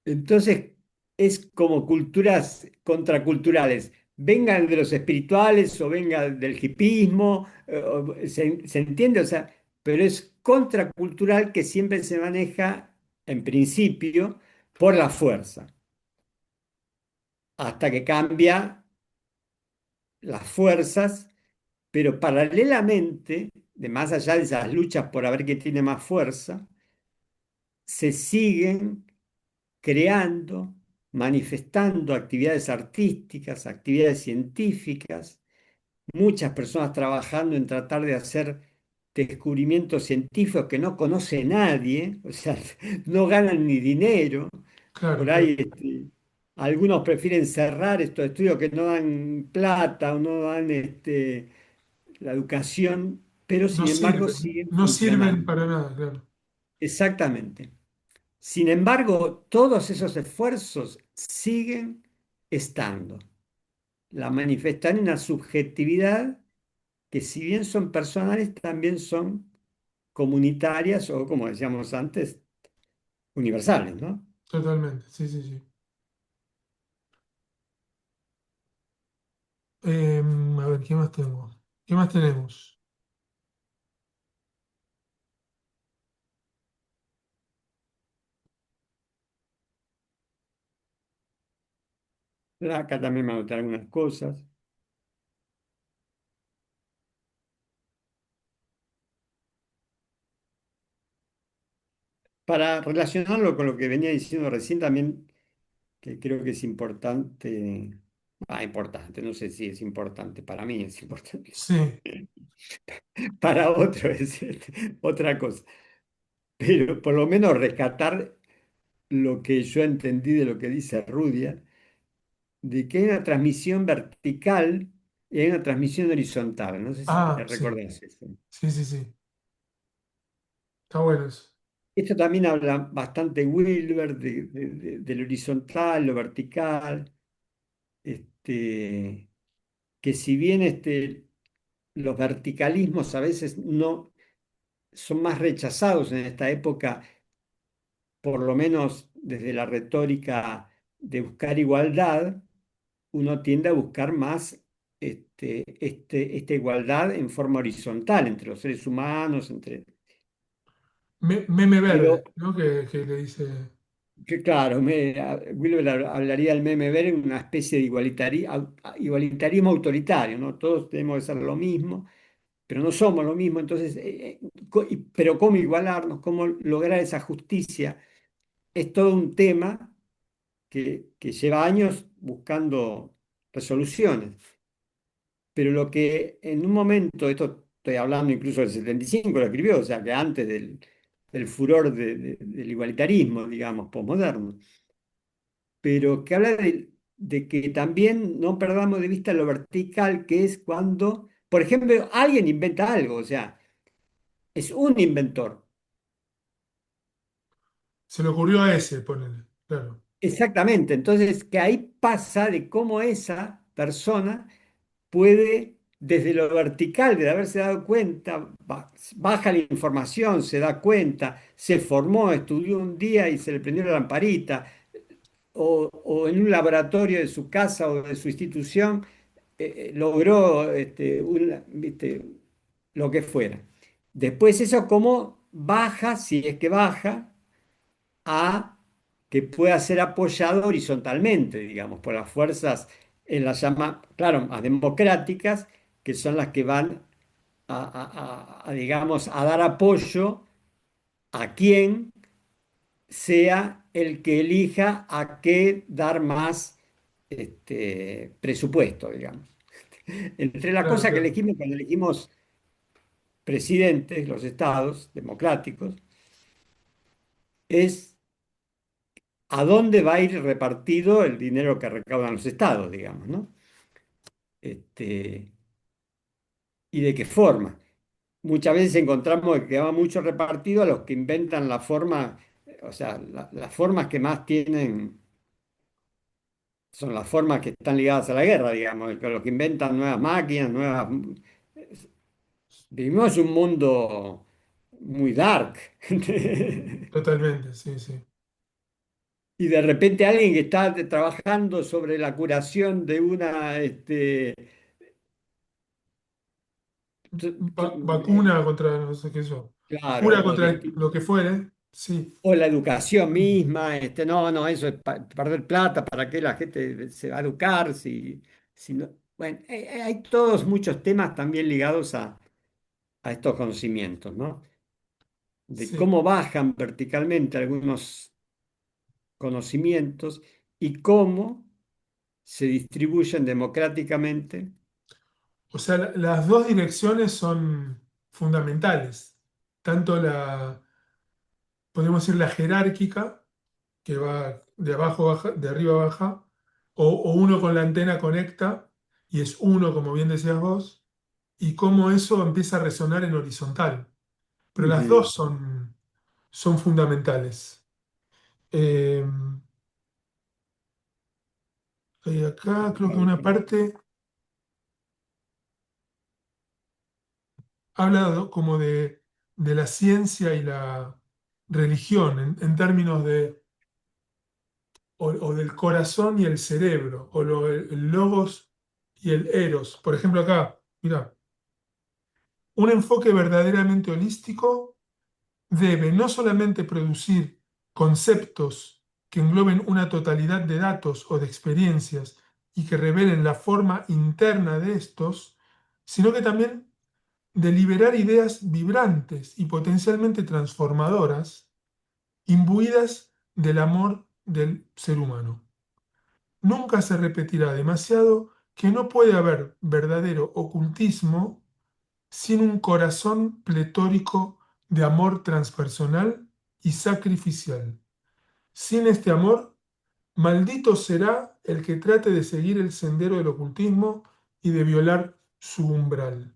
Entonces, es como culturas contraculturales, vengan de los espirituales o vengan del hipismo, se entiende, o sea, pero es contracultural que siempre se maneja en principio, por la fuerza, hasta que cambia las fuerzas, pero paralelamente, de más allá de esas luchas por a ver quién tiene más fuerza, se siguen creando, manifestando actividades artísticas, actividades científicas, muchas personas trabajando en tratar de hacer descubrimientos científicos que no conoce nadie, o sea, no ganan ni dinero.
Claro,
Por
claro.
ahí algunos prefieren cerrar estos estudios que no dan plata o no dan la educación, pero
No
sin embargo
sirven,
siguen
no sirven
funcionando.
para nada, claro.
Exactamente. Sin embargo, todos esos esfuerzos siguen estando. La manifestan en una subjetividad que si bien son personales, también son comunitarias o, como decíamos antes, universales, ¿no?
Totalmente, sí, sí, sí. A ver, ¿qué más tengo? ¿Qué más tenemos?
Acá también me anoté algunas cosas. Para relacionarlo con lo que venía diciendo recién, también que creo que es importante, importante, no sé si es importante, para mí es importante,
Sí.
para otro es otra cosa, pero por lo menos rescatar lo que yo entendí de lo que dice Rudia, de que hay una transmisión vertical y hay una transmisión horizontal. No sé si te
Ah, sí,
recordás eso.
sí, sí, sí. Está bueno eso.
Esto también habla bastante Wilber del horizontal, lo vertical, este, que si bien los verticalismos a veces no son más rechazados en esta época, por lo menos desde la retórica de buscar igualdad, uno tiende a buscar más esta igualdad en forma horizontal entre los seres humanos,
Meme verde,
pero
¿no? Que le dice.
que claro, Wilber hablaría del meme ver en una especie de igualitarismo autoritario, ¿no? Todos tenemos que ser lo mismo, pero no somos lo mismo, entonces, pero ¿cómo igualarnos? ¿Cómo lograr esa justicia? Es todo un tema que lleva años buscando resoluciones. Pero lo que en un momento, esto estoy hablando incluso del 75, lo escribió, o sea que antes del furor del igualitarismo, digamos, posmoderno, pero que habla de que también no perdamos de vista lo vertical, que es cuando, por ejemplo, alguien inventa algo, o sea, es un inventor.
Se le ocurrió a ese, ponele. Claro.
Exactamente, entonces que ahí pasa de cómo esa persona puede, desde lo vertical, de haberse dado cuenta, baja la información, se da cuenta, se formó, estudió un día y se le prendió la lamparita, o en un laboratorio de su casa o de su institución, logró ¿viste? Lo que fuera. Después eso cómo baja, si es que baja, a que pueda ser apoyado horizontalmente, digamos, por las fuerzas en la llama, claro, más democráticas, que son las que van digamos, a dar apoyo a quien sea el que elija a qué dar más presupuesto, digamos. Entre las
Claro,
cosas que
claro.
elegimos cuando elegimos presidentes, los estados democráticos, es a dónde va a ir repartido el dinero que recaudan los estados, digamos, ¿no? Este, y de qué forma. Muchas veces encontramos que va mucho repartido a los que inventan la forma, o sea, las formas que más tienen son las formas que están ligadas a la guerra, digamos, los que inventan nuevas máquinas, nuevas... Vivimos un mundo muy dark.
Totalmente, sí, sí.
Y de repente alguien que está trabajando sobre la curación de una,
Vacuna contra no sé qué eso.
claro,
Cura contra lo que fuere. sí,
O la educación misma, no, no, eso es perder plata, ¿para qué la gente se va a educar? Si no? Bueno, hay todos muchos temas también ligados a estos conocimientos, ¿no? De
sí.
cómo bajan verticalmente algunos conocimientos y cómo se distribuyen democráticamente.
O sea, las dos direcciones son fundamentales. Tanto podemos decir, la jerárquica, que va de abajo, de arriba a baja, o uno con la antena conecta y es uno, como bien decías vos, y cómo eso empieza a resonar en horizontal. Pero las
Ujú.
dos son fundamentales. Eh, y acá creo que una parte habla como de la ciencia y la religión en términos de o del corazón y el cerebro, o el logos y el eros. Por ejemplo, acá, mira, un enfoque verdaderamente holístico debe no solamente producir conceptos que engloben una totalidad de datos o de experiencias y que revelen la forma interna de estos, sino que también de liberar ideas vibrantes y potencialmente transformadoras, imbuidas del amor del ser humano. Nunca se repetirá demasiado que no puede haber verdadero ocultismo sin un corazón pletórico de amor transpersonal y sacrificial. Sin este amor, maldito será el que trate de seguir el sendero del ocultismo y de violar su umbral.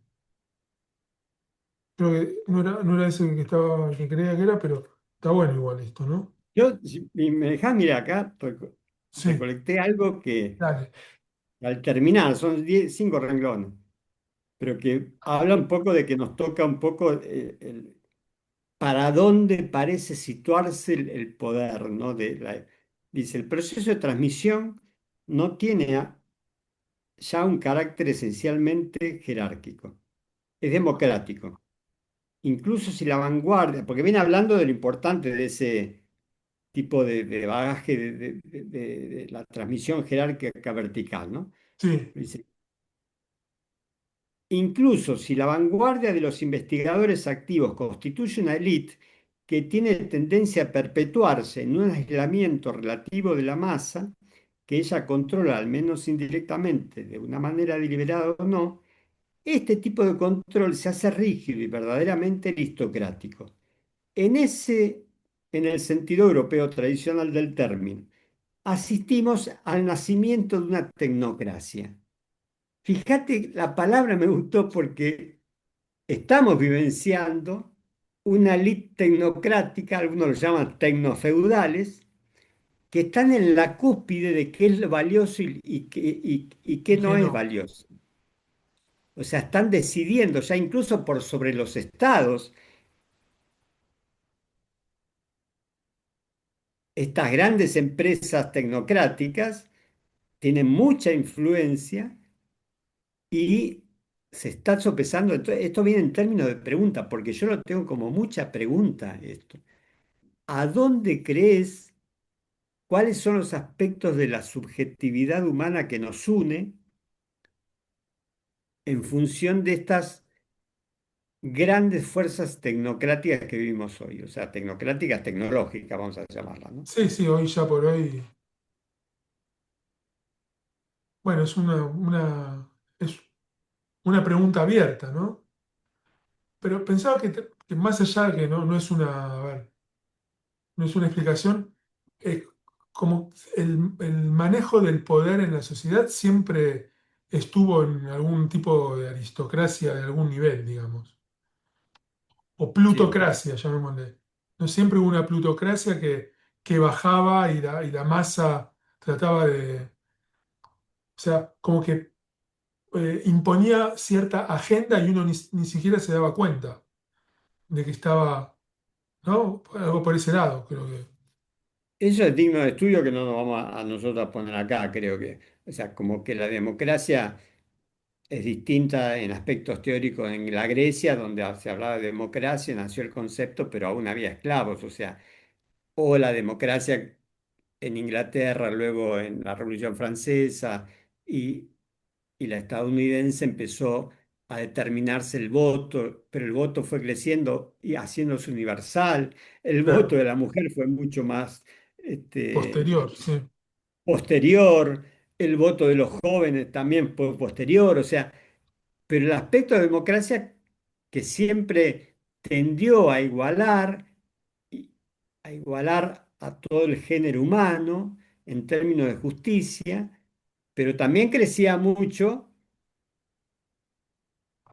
Creo que no era ese que estaba, que creía que era, pero está bueno igual esto, ¿no?
Yo, si me dejás, mira, acá
Sí,
recolecté algo que
dale.
al terminar, son 5 renglones, pero que habla un poco de que nos toca un poco para dónde parece situarse el poder, ¿no? Dice, el proceso de transmisión no tiene ya un carácter esencialmente jerárquico, es democrático. Incluso si la vanguardia, porque viene hablando de lo importante de ese tipo de bagaje de la transmisión jerárquica vertical, ¿no?
Sí,
Dice, incluso si la vanguardia de los investigadores activos constituye una élite que tiene tendencia a perpetuarse en un aislamiento relativo de la masa, que ella controla al menos indirectamente, de una manera deliberada o no, este tipo de control se hace rígido y verdaderamente aristocrático. En ese, en el sentido europeo tradicional del término, asistimos al nacimiento de una tecnocracia. Fíjate, la palabra me gustó porque estamos vivenciando una élite tecnocrática, algunos lo llaman tecnofeudales, que están en la cúspide de qué es lo valioso y
y
qué
que
no es
no.
valioso. O sea, están decidiendo ya incluso por sobre los estados. Estas grandes empresas tecnocráticas tienen mucha influencia y se está sopesando. Esto viene en términos de pregunta, porque yo lo tengo como mucha pregunta esto. ¿A dónde crees? ¿Cuáles son los aspectos de la subjetividad humana que nos une en función de estas grandes fuerzas tecnocráticas que vivimos hoy? O sea, tecnocráticas tecnológicas, vamos a llamarlas, ¿no?
Sí, sí, hoy ya por hoy, bueno, es una pregunta abierta, ¿no? Pero pensaba que más allá de que no es una, a ver, no es una explicación, como el manejo del poder en la sociedad siempre estuvo en algún tipo de aristocracia de algún nivel, digamos, o
Siempre.
plutocracia, llamémosle. No siempre hubo una plutocracia que bajaba y la masa trataba o sea, como que imponía cierta agenda y uno ni siquiera se daba cuenta de que estaba, ¿no? Algo por ese lado, creo que.
Eso es digno de estudio que no nos vamos a nosotros a poner acá, creo que. O sea, como que la democracia. es distinta en aspectos teóricos en la Grecia, donde se hablaba de democracia, nació el concepto, pero aún había esclavos, o sea, o la democracia en Inglaterra, luego en la Revolución Francesa y, y la estadounidense empezó a determinarse el voto, pero el voto fue creciendo y haciéndose universal. El voto
Claro,
de la mujer fue mucho más este,
posterior, sí.
posterior, el voto de los jóvenes también fue posterior, o sea, pero el aspecto de democracia que siempre tendió y- a igualar a todo el género humano en términos de justicia, pero también crecía mucho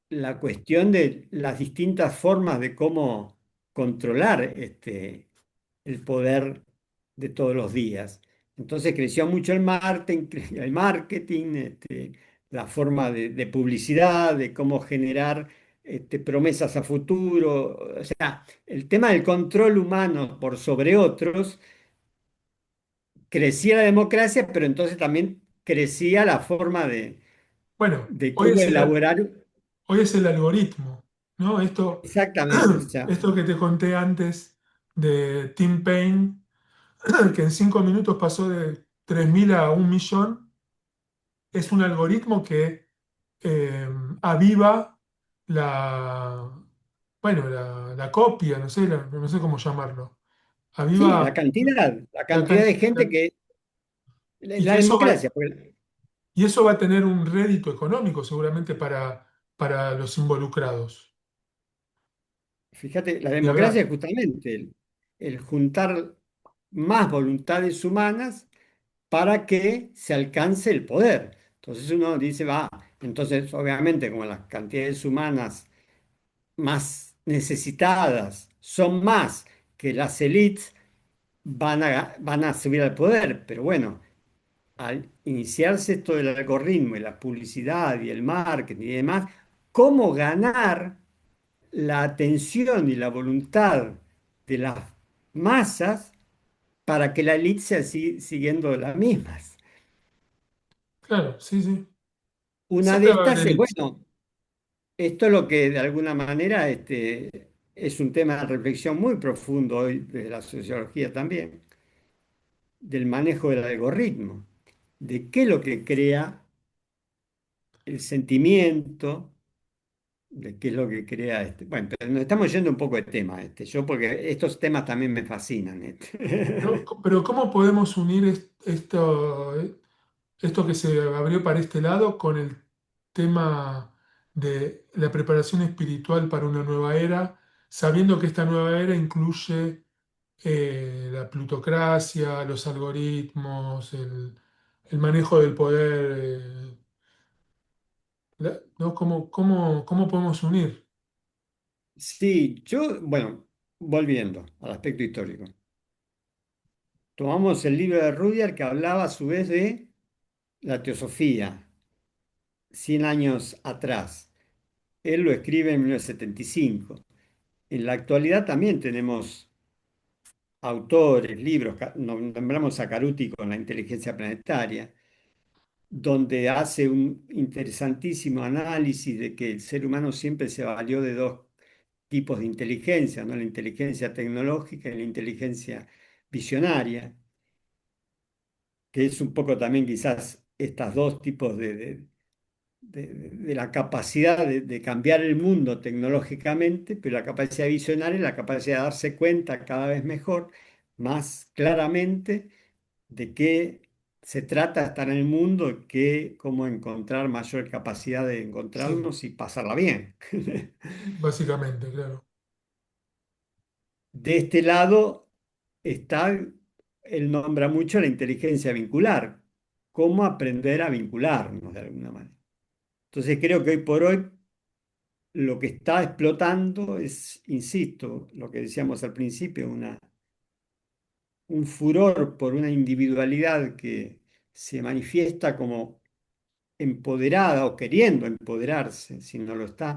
la cuestión de las distintas formas de cómo controlar el poder de todos los días. Entonces creció mucho el marketing, la forma de publicidad, de cómo generar promesas a futuro. O sea, el tema del control humano por sobre otros, crecía la democracia, pero entonces también crecía la forma
Bueno,
de cómo elaborar.
hoy es el algoritmo, ¿no?
Exactamente, o sea,
Esto que te conté antes de Tim Payne, que en 5 minutos pasó de 3.000 a 1.000.000, es un algoritmo que eh, aviva la, bueno, la copia, no sé cómo llamarlo.
sí,
Aviva
la
la
cantidad de gente
cantidad.
que
Y
la
que
democracia, porque
eso va a tener un rédito económico seguramente para los involucrados.
fíjate, la
Y
democracia
hablar,
es justamente el juntar más voluntades humanas para que se alcance el poder. Entonces uno dice, va, entonces obviamente como las cantidades humanas más necesitadas son más que las élites, van a subir al poder, pero bueno, al iniciarse esto del algoritmo y la publicidad y el marketing y demás, ¿cómo ganar la atención y la voluntad de las masas para que la élite sea siguiendo las mismas?
claro, sí, sí.
Una de
Siempre va a
estas
haber
es,
elites.
bueno, esto es lo que de alguna manera es un tema de reflexión muy profundo hoy de la sociología también, del manejo del algoritmo, de qué es lo que crea el sentimiento, de qué es lo que crea Bueno, pero nos estamos yendo un poco de tema, yo porque estos temas también me fascinan.
¿No? Pero ¿cómo podemos unir esto que se abrió para este lado con el tema de la preparación espiritual para una nueva era, sabiendo que esta nueva era incluye la plutocracia, los algoritmos, el manejo del poder? ¿No? ¿Cómo podemos unir?
Sí, bueno, volviendo al aspecto histórico. Tomamos el libro de Rudyard que hablaba a su vez de la teosofía, 100 años atrás. Él lo escribe en 1975. En la actualidad también tenemos autores, libros, nombramos a Caruti con la inteligencia planetaria, donde hace un interesantísimo análisis de que el ser humano siempre se valió de dos tipos de inteligencia, ¿no? La inteligencia tecnológica y la inteligencia visionaria, que es un poco también quizás estos dos tipos de la capacidad de cambiar el mundo tecnológicamente, pero la capacidad visionaria es la capacidad de darse cuenta cada vez mejor, más claramente, de qué se trata de estar en el mundo, cómo encontrar mayor capacidad de
Sí,
encontrarnos y pasarla bien.
básicamente, claro.
De este lado está, él nombra mucho la inteligencia vincular, cómo aprender a vincularnos de alguna manera. Entonces creo que hoy por hoy lo que está explotando es, insisto, lo que decíamos al principio, un furor por una individualidad que se manifiesta como empoderada o queriendo empoderarse, si no lo está,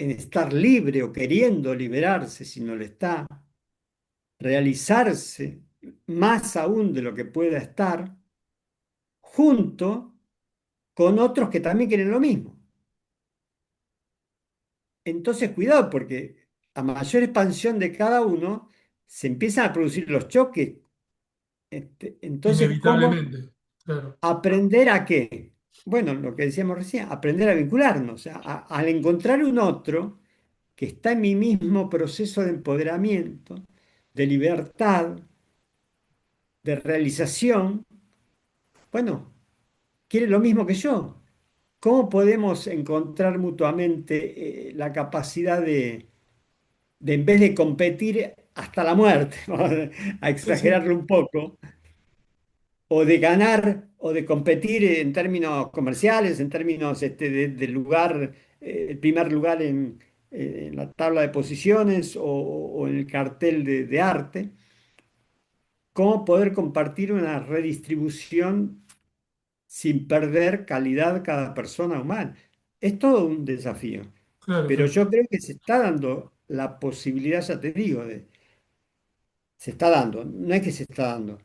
en estar libre o queriendo liberarse, si no lo está, realizarse más aún de lo que pueda estar, junto con otros que también quieren lo mismo. Entonces, cuidado, porque a mayor expansión de cada uno, se empiezan a producir los choques. Entonces, ¿cómo
Inevitablemente, claro.
aprender a qué? Bueno, lo que decíamos recién, aprender a vincularnos. Al encontrar un otro que está en mi mismo proceso de empoderamiento, de libertad, de realización, bueno, quiere lo mismo que yo. ¿Cómo podemos encontrar mutuamente la capacidad de, en vez de competir hasta la muerte, vamos a
Sí, sí,
exagerarlo un poco, o de ganar o de competir en términos comerciales, en términos de lugar, el primer lugar en la tabla de posiciones o en el cartel de arte? ¿Cómo poder compartir una redistribución sin perder calidad cada persona humana? Es todo un desafío,
claro,
pero
claro,
yo creo que se está dando la posibilidad, ya te digo, se está dando, no es que se está dando,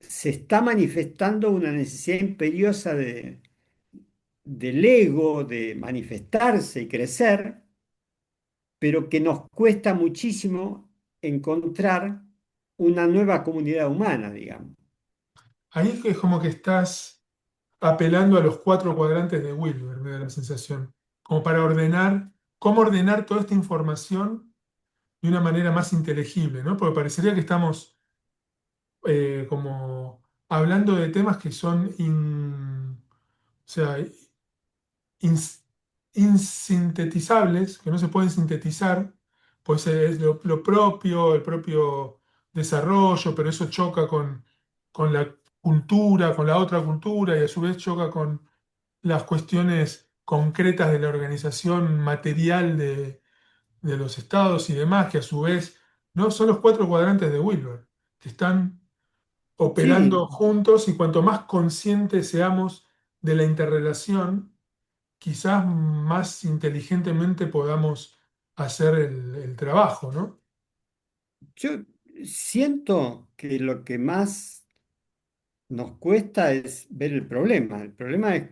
se está manifestando una necesidad imperiosa del ego, de manifestarse y crecer, pero que nos cuesta muchísimo encontrar una nueva comunidad humana, digamos.
ahí es como que estás apelando a los cuatro cuadrantes de Wilber, me da la sensación, como para ordenar, cómo ordenar toda esta información de una manera más inteligible, ¿no? Porque parecería que estamos como hablando de temas que son o sea, ins- insintetizables, que no se pueden sintetizar, pues es lo propio, el propio desarrollo, pero eso choca con la cultura, con la otra cultura, y a su vez choca con las cuestiones concretas de la organización material de los estados y demás, que a su vez no son los cuatro cuadrantes de Wilber, que están
Sí,
operando juntos y cuanto más conscientes seamos de la interrelación, quizás más inteligentemente podamos hacer el trabajo, ¿no?
yo siento que lo que más nos cuesta es ver el problema. El problema es,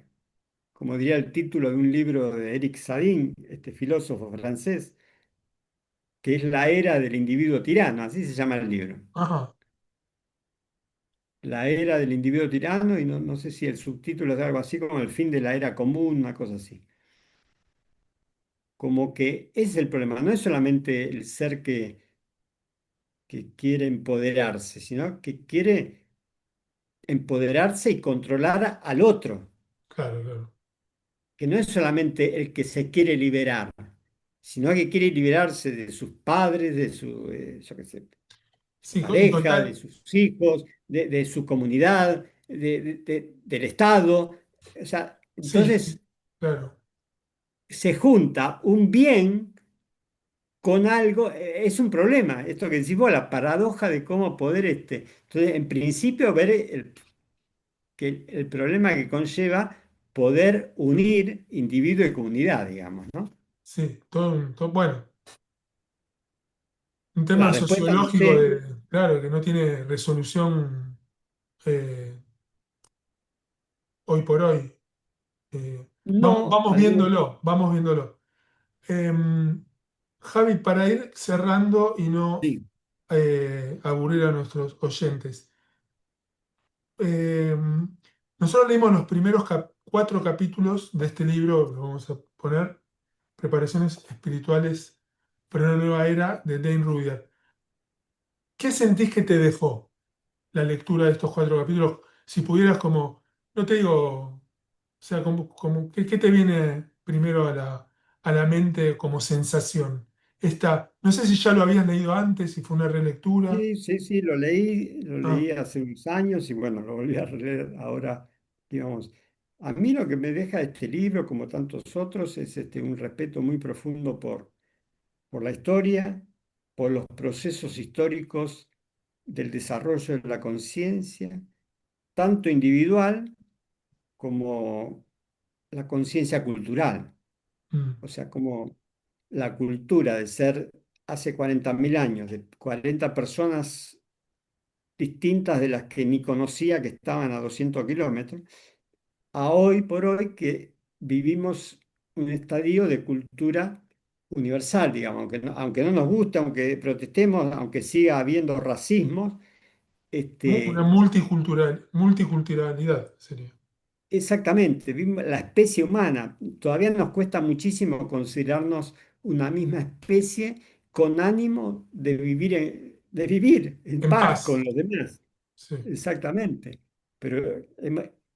como diría el título de un libro de Eric Sadin, este filósofo francés, que es La era del individuo tirano, así se llama el libro.
Ajá,
La era del individuo tirano, y no sé si el subtítulo es algo así como el fin de la era común, una cosa así. Como que ese es el problema, no es solamente el ser que quiere empoderarse, sino que quiere empoderarse y controlar al otro,
claro, claro.
que no es solamente el que se quiere liberar, sino que quiere liberarse de sus padres, de su, yo qué sé, su
Sí, y con
pareja, de
tal,
sus hijos, de su comunidad, del Estado. O sea,
sí,
entonces
claro,
se junta un bien con algo, es un problema, esto que decís vos, la paradoja de cómo poder, entonces, en principio, ver el problema que conlleva poder unir individuo y comunidad, digamos, ¿no?
sí, bueno, un
La
tema
respuesta no
sociológico
sé,
claro, que no tiene resolución eh, hoy por hoy. Vamos,
no, al menos,
vamos viéndolo. Javi, para ir cerrando y no
sí,
aburrir a nuestros oyentes, eh, nosotros leímos los primeros cuatro capítulos de este libro, lo vamos a poner, Preparaciones Espirituales para una Nueva Era de Dane Rudhyar. ¿Qué sentís que te dejó la lectura de estos cuatro capítulos? Si pudieras como, no te digo, o sea, ¿qué te viene primero a la mente como sensación? No sé si ya lo habías leído antes, si fue una relectura.
sí, sí, sí, lo
Ah,
leí hace unos años y bueno, lo volví a leer ahora, digamos. A mí lo que me deja este libro, como tantos otros, es un respeto muy profundo por la historia, por los procesos históricos del desarrollo de la conciencia, tanto individual como la conciencia cultural.
mm,
O sea, como la cultura de ser hace 40.000 años, de 40 personas distintas de las que ni conocía que estaban a 200 kilómetros, a hoy por hoy que vivimos un estadio de cultura universal, digamos, aunque no nos guste, aunque protestemos, aunque siga habiendo racismo,
Una
este,
multiculturalidad sería.
exactamente, la especie humana, todavía nos cuesta muchísimo considerarnos una misma especie con ánimo de vivir en
En
paz con
paz,
los demás.
sí.
Exactamente. Pero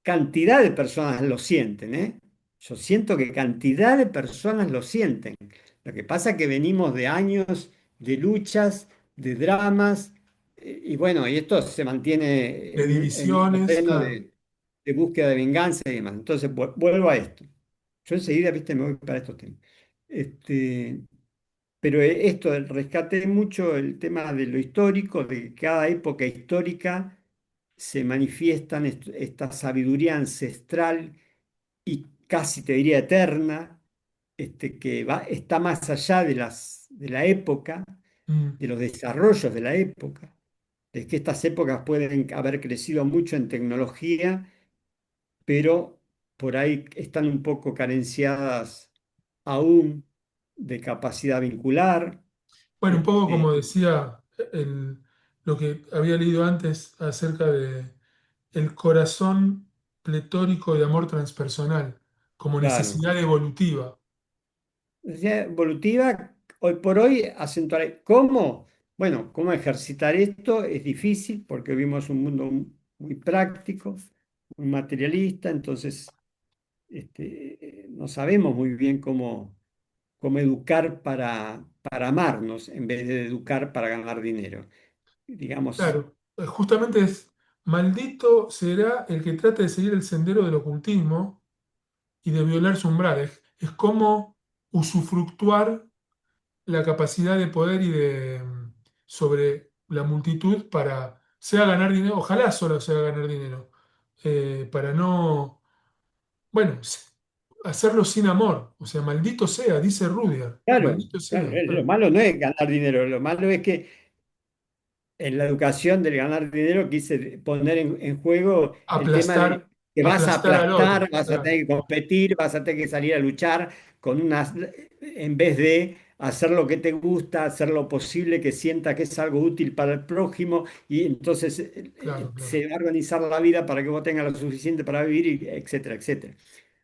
cantidad de personas lo sienten, ¿eh? Yo siento que cantidad de personas lo sienten. Lo que pasa es que venimos de años de luchas, de dramas, y bueno, y esto se mantiene
De
en un
divisiones,
terreno
claro.
de búsqueda de venganza y demás. Entonces, vuelvo a esto. Yo enseguida, viste, me voy para estos temas. Este, pero esto, rescaté mucho el tema de lo histórico, de que cada época histórica se manifiestan esta sabiduría ancestral y casi te diría eterna, que está más allá de la época,
Mm.
de los desarrollos de la época, de que estas épocas pueden haber crecido mucho en tecnología, pero por ahí están un poco carenciadas aún de capacidad vincular.
Bueno, un poco
Este,
como decía lo que había leído antes acerca de el corazón pletórico de amor transpersonal, como
claro.
necesidad evolutiva.
Necesidad evolutiva, hoy por hoy, acentuar. ¿Cómo? Bueno, ¿cómo ejercitar esto? Es difícil porque vivimos un mundo muy práctico, muy materialista, entonces no sabemos muy bien cómo educar para amarnos en vez de educar para ganar dinero. Digamos,
Claro, justamente es, maldito será el que trate de seguir el sendero del ocultismo y de violar su umbral. Es como usufructuar la capacidad de poder y de sobre la multitud para sea ganar dinero, ojalá solo sea ganar dinero, para no, bueno, hacerlo sin amor. O sea, maldito sea, dice Rudyard,
claro,
maldito
claro,
sea.
lo malo no es ganar dinero, lo malo es que en la educación del ganar dinero quise poner en juego el tema
Aplastar,
de que vas a
aplastar al
aplastar,
otro.
vas a
Claro,
tener que competir, vas a tener que salir a luchar en vez de hacer lo que te gusta, hacer lo posible que sienta que es algo útil para el prójimo y entonces
claro, claro.
se va a organizar la vida para que vos tengas lo suficiente para vivir, etcétera, etcétera.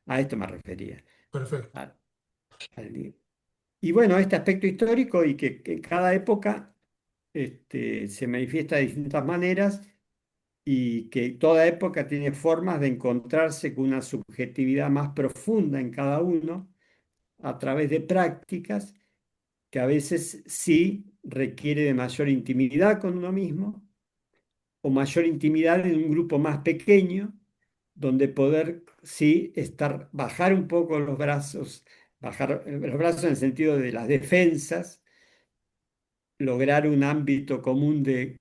A esto me refería.
Perfecto.
al- al- y bueno, este aspecto histórico y que cada época se manifiesta de distintas maneras y que toda época tiene formas de encontrarse con una subjetividad más profunda en cada uno a través de prácticas que a veces sí requiere de mayor intimidad con uno mismo o mayor intimidad en un grupo más pequeño, donde poder sí bajar un poco bajar los brazos en el sentido de las defensas, lograr un ámbito común de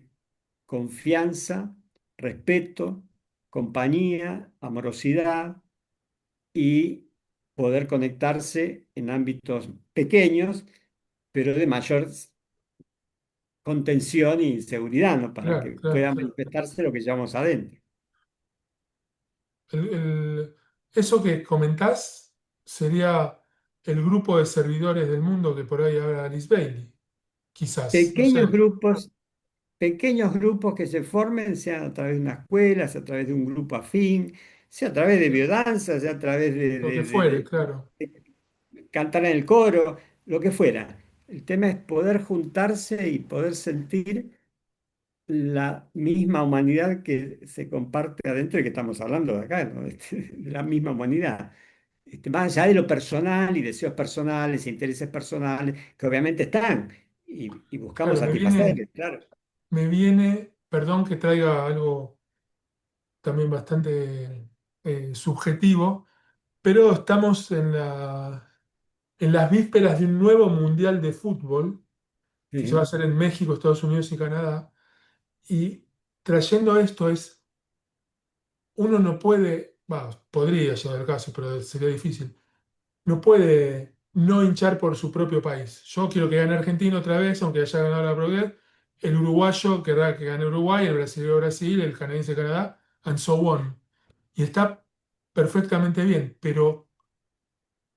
confianza, respeto, compañía, amorosidad y poder conectarse en ámbitos pequeños, pero de mayor contención y seguridad, ¿no? Para
Claro,
que
claro,
pueda
claro.
manifestarse lo que llevamos adentro.
El- el- Eso que comentás sería el grupo de servidores del mundo que por ahí habla Alice Bailey. Quizás, no
Pequeños
sé.
grupos, pequeños grupos que se formen, sea a través de una escuela, sea a través de un grupo afín, sea a través de biodanza, sea a través
Lo que fuere, claro.
cantar en el coro, lo que fuera. El tema es poder juntarse y poder sentir la misma humanidad que se comparte adentro y que estamos hablando de acá, ¿no? De la misma humanidad. Más allá de lo personal y deseos personales, intereses personales, que obviamente están y buscamos
Claro,
satisfacer, claro.
perdón que traiga algo también bastante subjetivo, pero estamos en las vísperas de un nuevo mundial de fútbol que se va a
Sí,
hacer en México, Estados Unidos y Canadá. Y trayendo esto uno no puede, podría llegar al caso, pero sería difícil, no puede no hinchar por su propio país. Yo quiero que gane Argentina otra vez, aunque haya ganado la Pro. El uruguayo querrá que gane Uruguay, el brasileño Brasil, el canadiense Canadá, and so on. Y está perfectamente bien, pero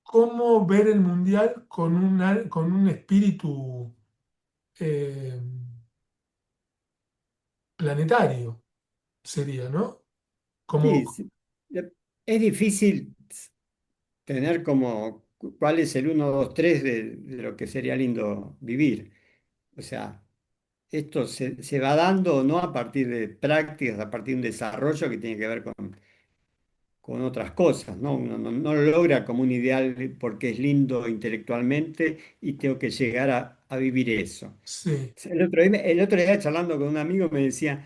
¿cómo ver el mundial con un espíritu eh, planetario? Sería, ¿no?
Sí,
Como,
sí. Es difícil tener como cuál es el uno 2 3 de lo que sería lindo vivir. O sea, esto se va dando no a partir de prácticas, a partir de un desarrollo que tiene que ver con otras cosas, ¿no? Uno no lo logra como un ideal porque es lindo intelectualmente y tengo que llegar a vivir eso.
sí,
El otro día charlando con un amigo me decía,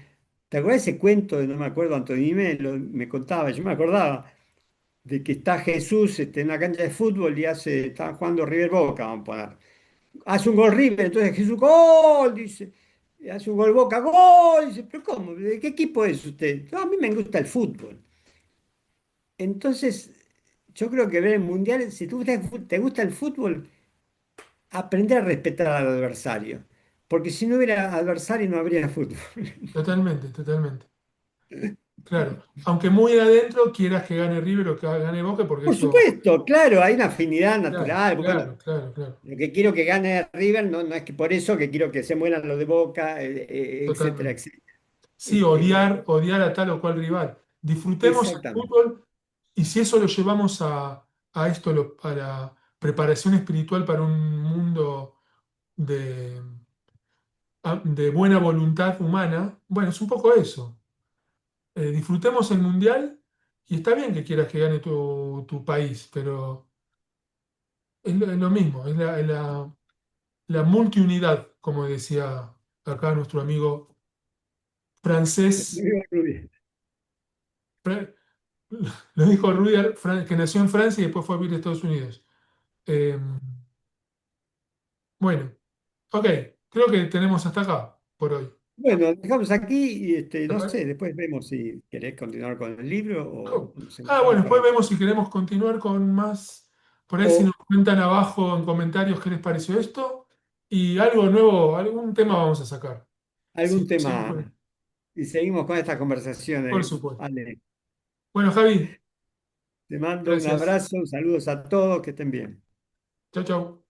¿te acuerdas ese cuento de, no me acuerdo, Antonio me contaba, yo me acordaba, de que está Jesús en una cancha de fútbol y está jugando River Boca, vamos a poner. Hace un gol River, entonces Jesús, gol, dice. Y hace un gol Boca, gol, dice, pero ¿cómo? ¿De qué equipo es usted? "No, a mí me gusta el fútbol". Entonces, yo creo que ver el mundial, si te gusta el fútbol, aprender a respetar al adversario. Porque si no hubiera adversario, no habría fútbol.
totalmente, totalmente. Claro. Aunque muy adentro quieras que gane River o que gane Boca, porque
Por
eso,
supuesto, claro, hay una afinidad
claro,
natural. Bueno,
claro, claro, claro,
lo que quiero que gane River no es que por eso que quiero que se mueran los de Boca, etcétera,
totalmente.
etcétera.
Sí,
Este,
odiar a tal o cual rival. Disfrutemos el
exactamente.
fútbol y si eso lo llevamos a esto, a la preparación espiritual para un mundo de, de buena voluntad humana, bueno, es un poco eso. Disfrutemos el mundial y está bien que quieras que gane tu país, pero es lo mismo, la multiunidad, como decía acá nuestro amigo francés. Fra- Lo dijo Rudyard, que nació en Francia y después fue a vivir a Estados Unidos. Eh, bueno, ok, creo que tenemos hasta acá por hoy.
Bueno, dejamos aquí y
¿Te
no
parece?
sé, después vemos si querés continuar con el libro o
Cool.
nos
Ah, bueno,
encontramos para
después vemos si queremos continuar con más. Por ahí si nos
o
cuentan abajo en comentarios qué les pareció esto. Y algo nuevo, algún tema vamos a sacar.
algún tema y seguimos con estas
Por
conversaciones.
supuesto.
Ale,
Bueno, Javi,
te mando un
gracias.
abrazo, saludos a todos, que estén bien.
Chau, chau.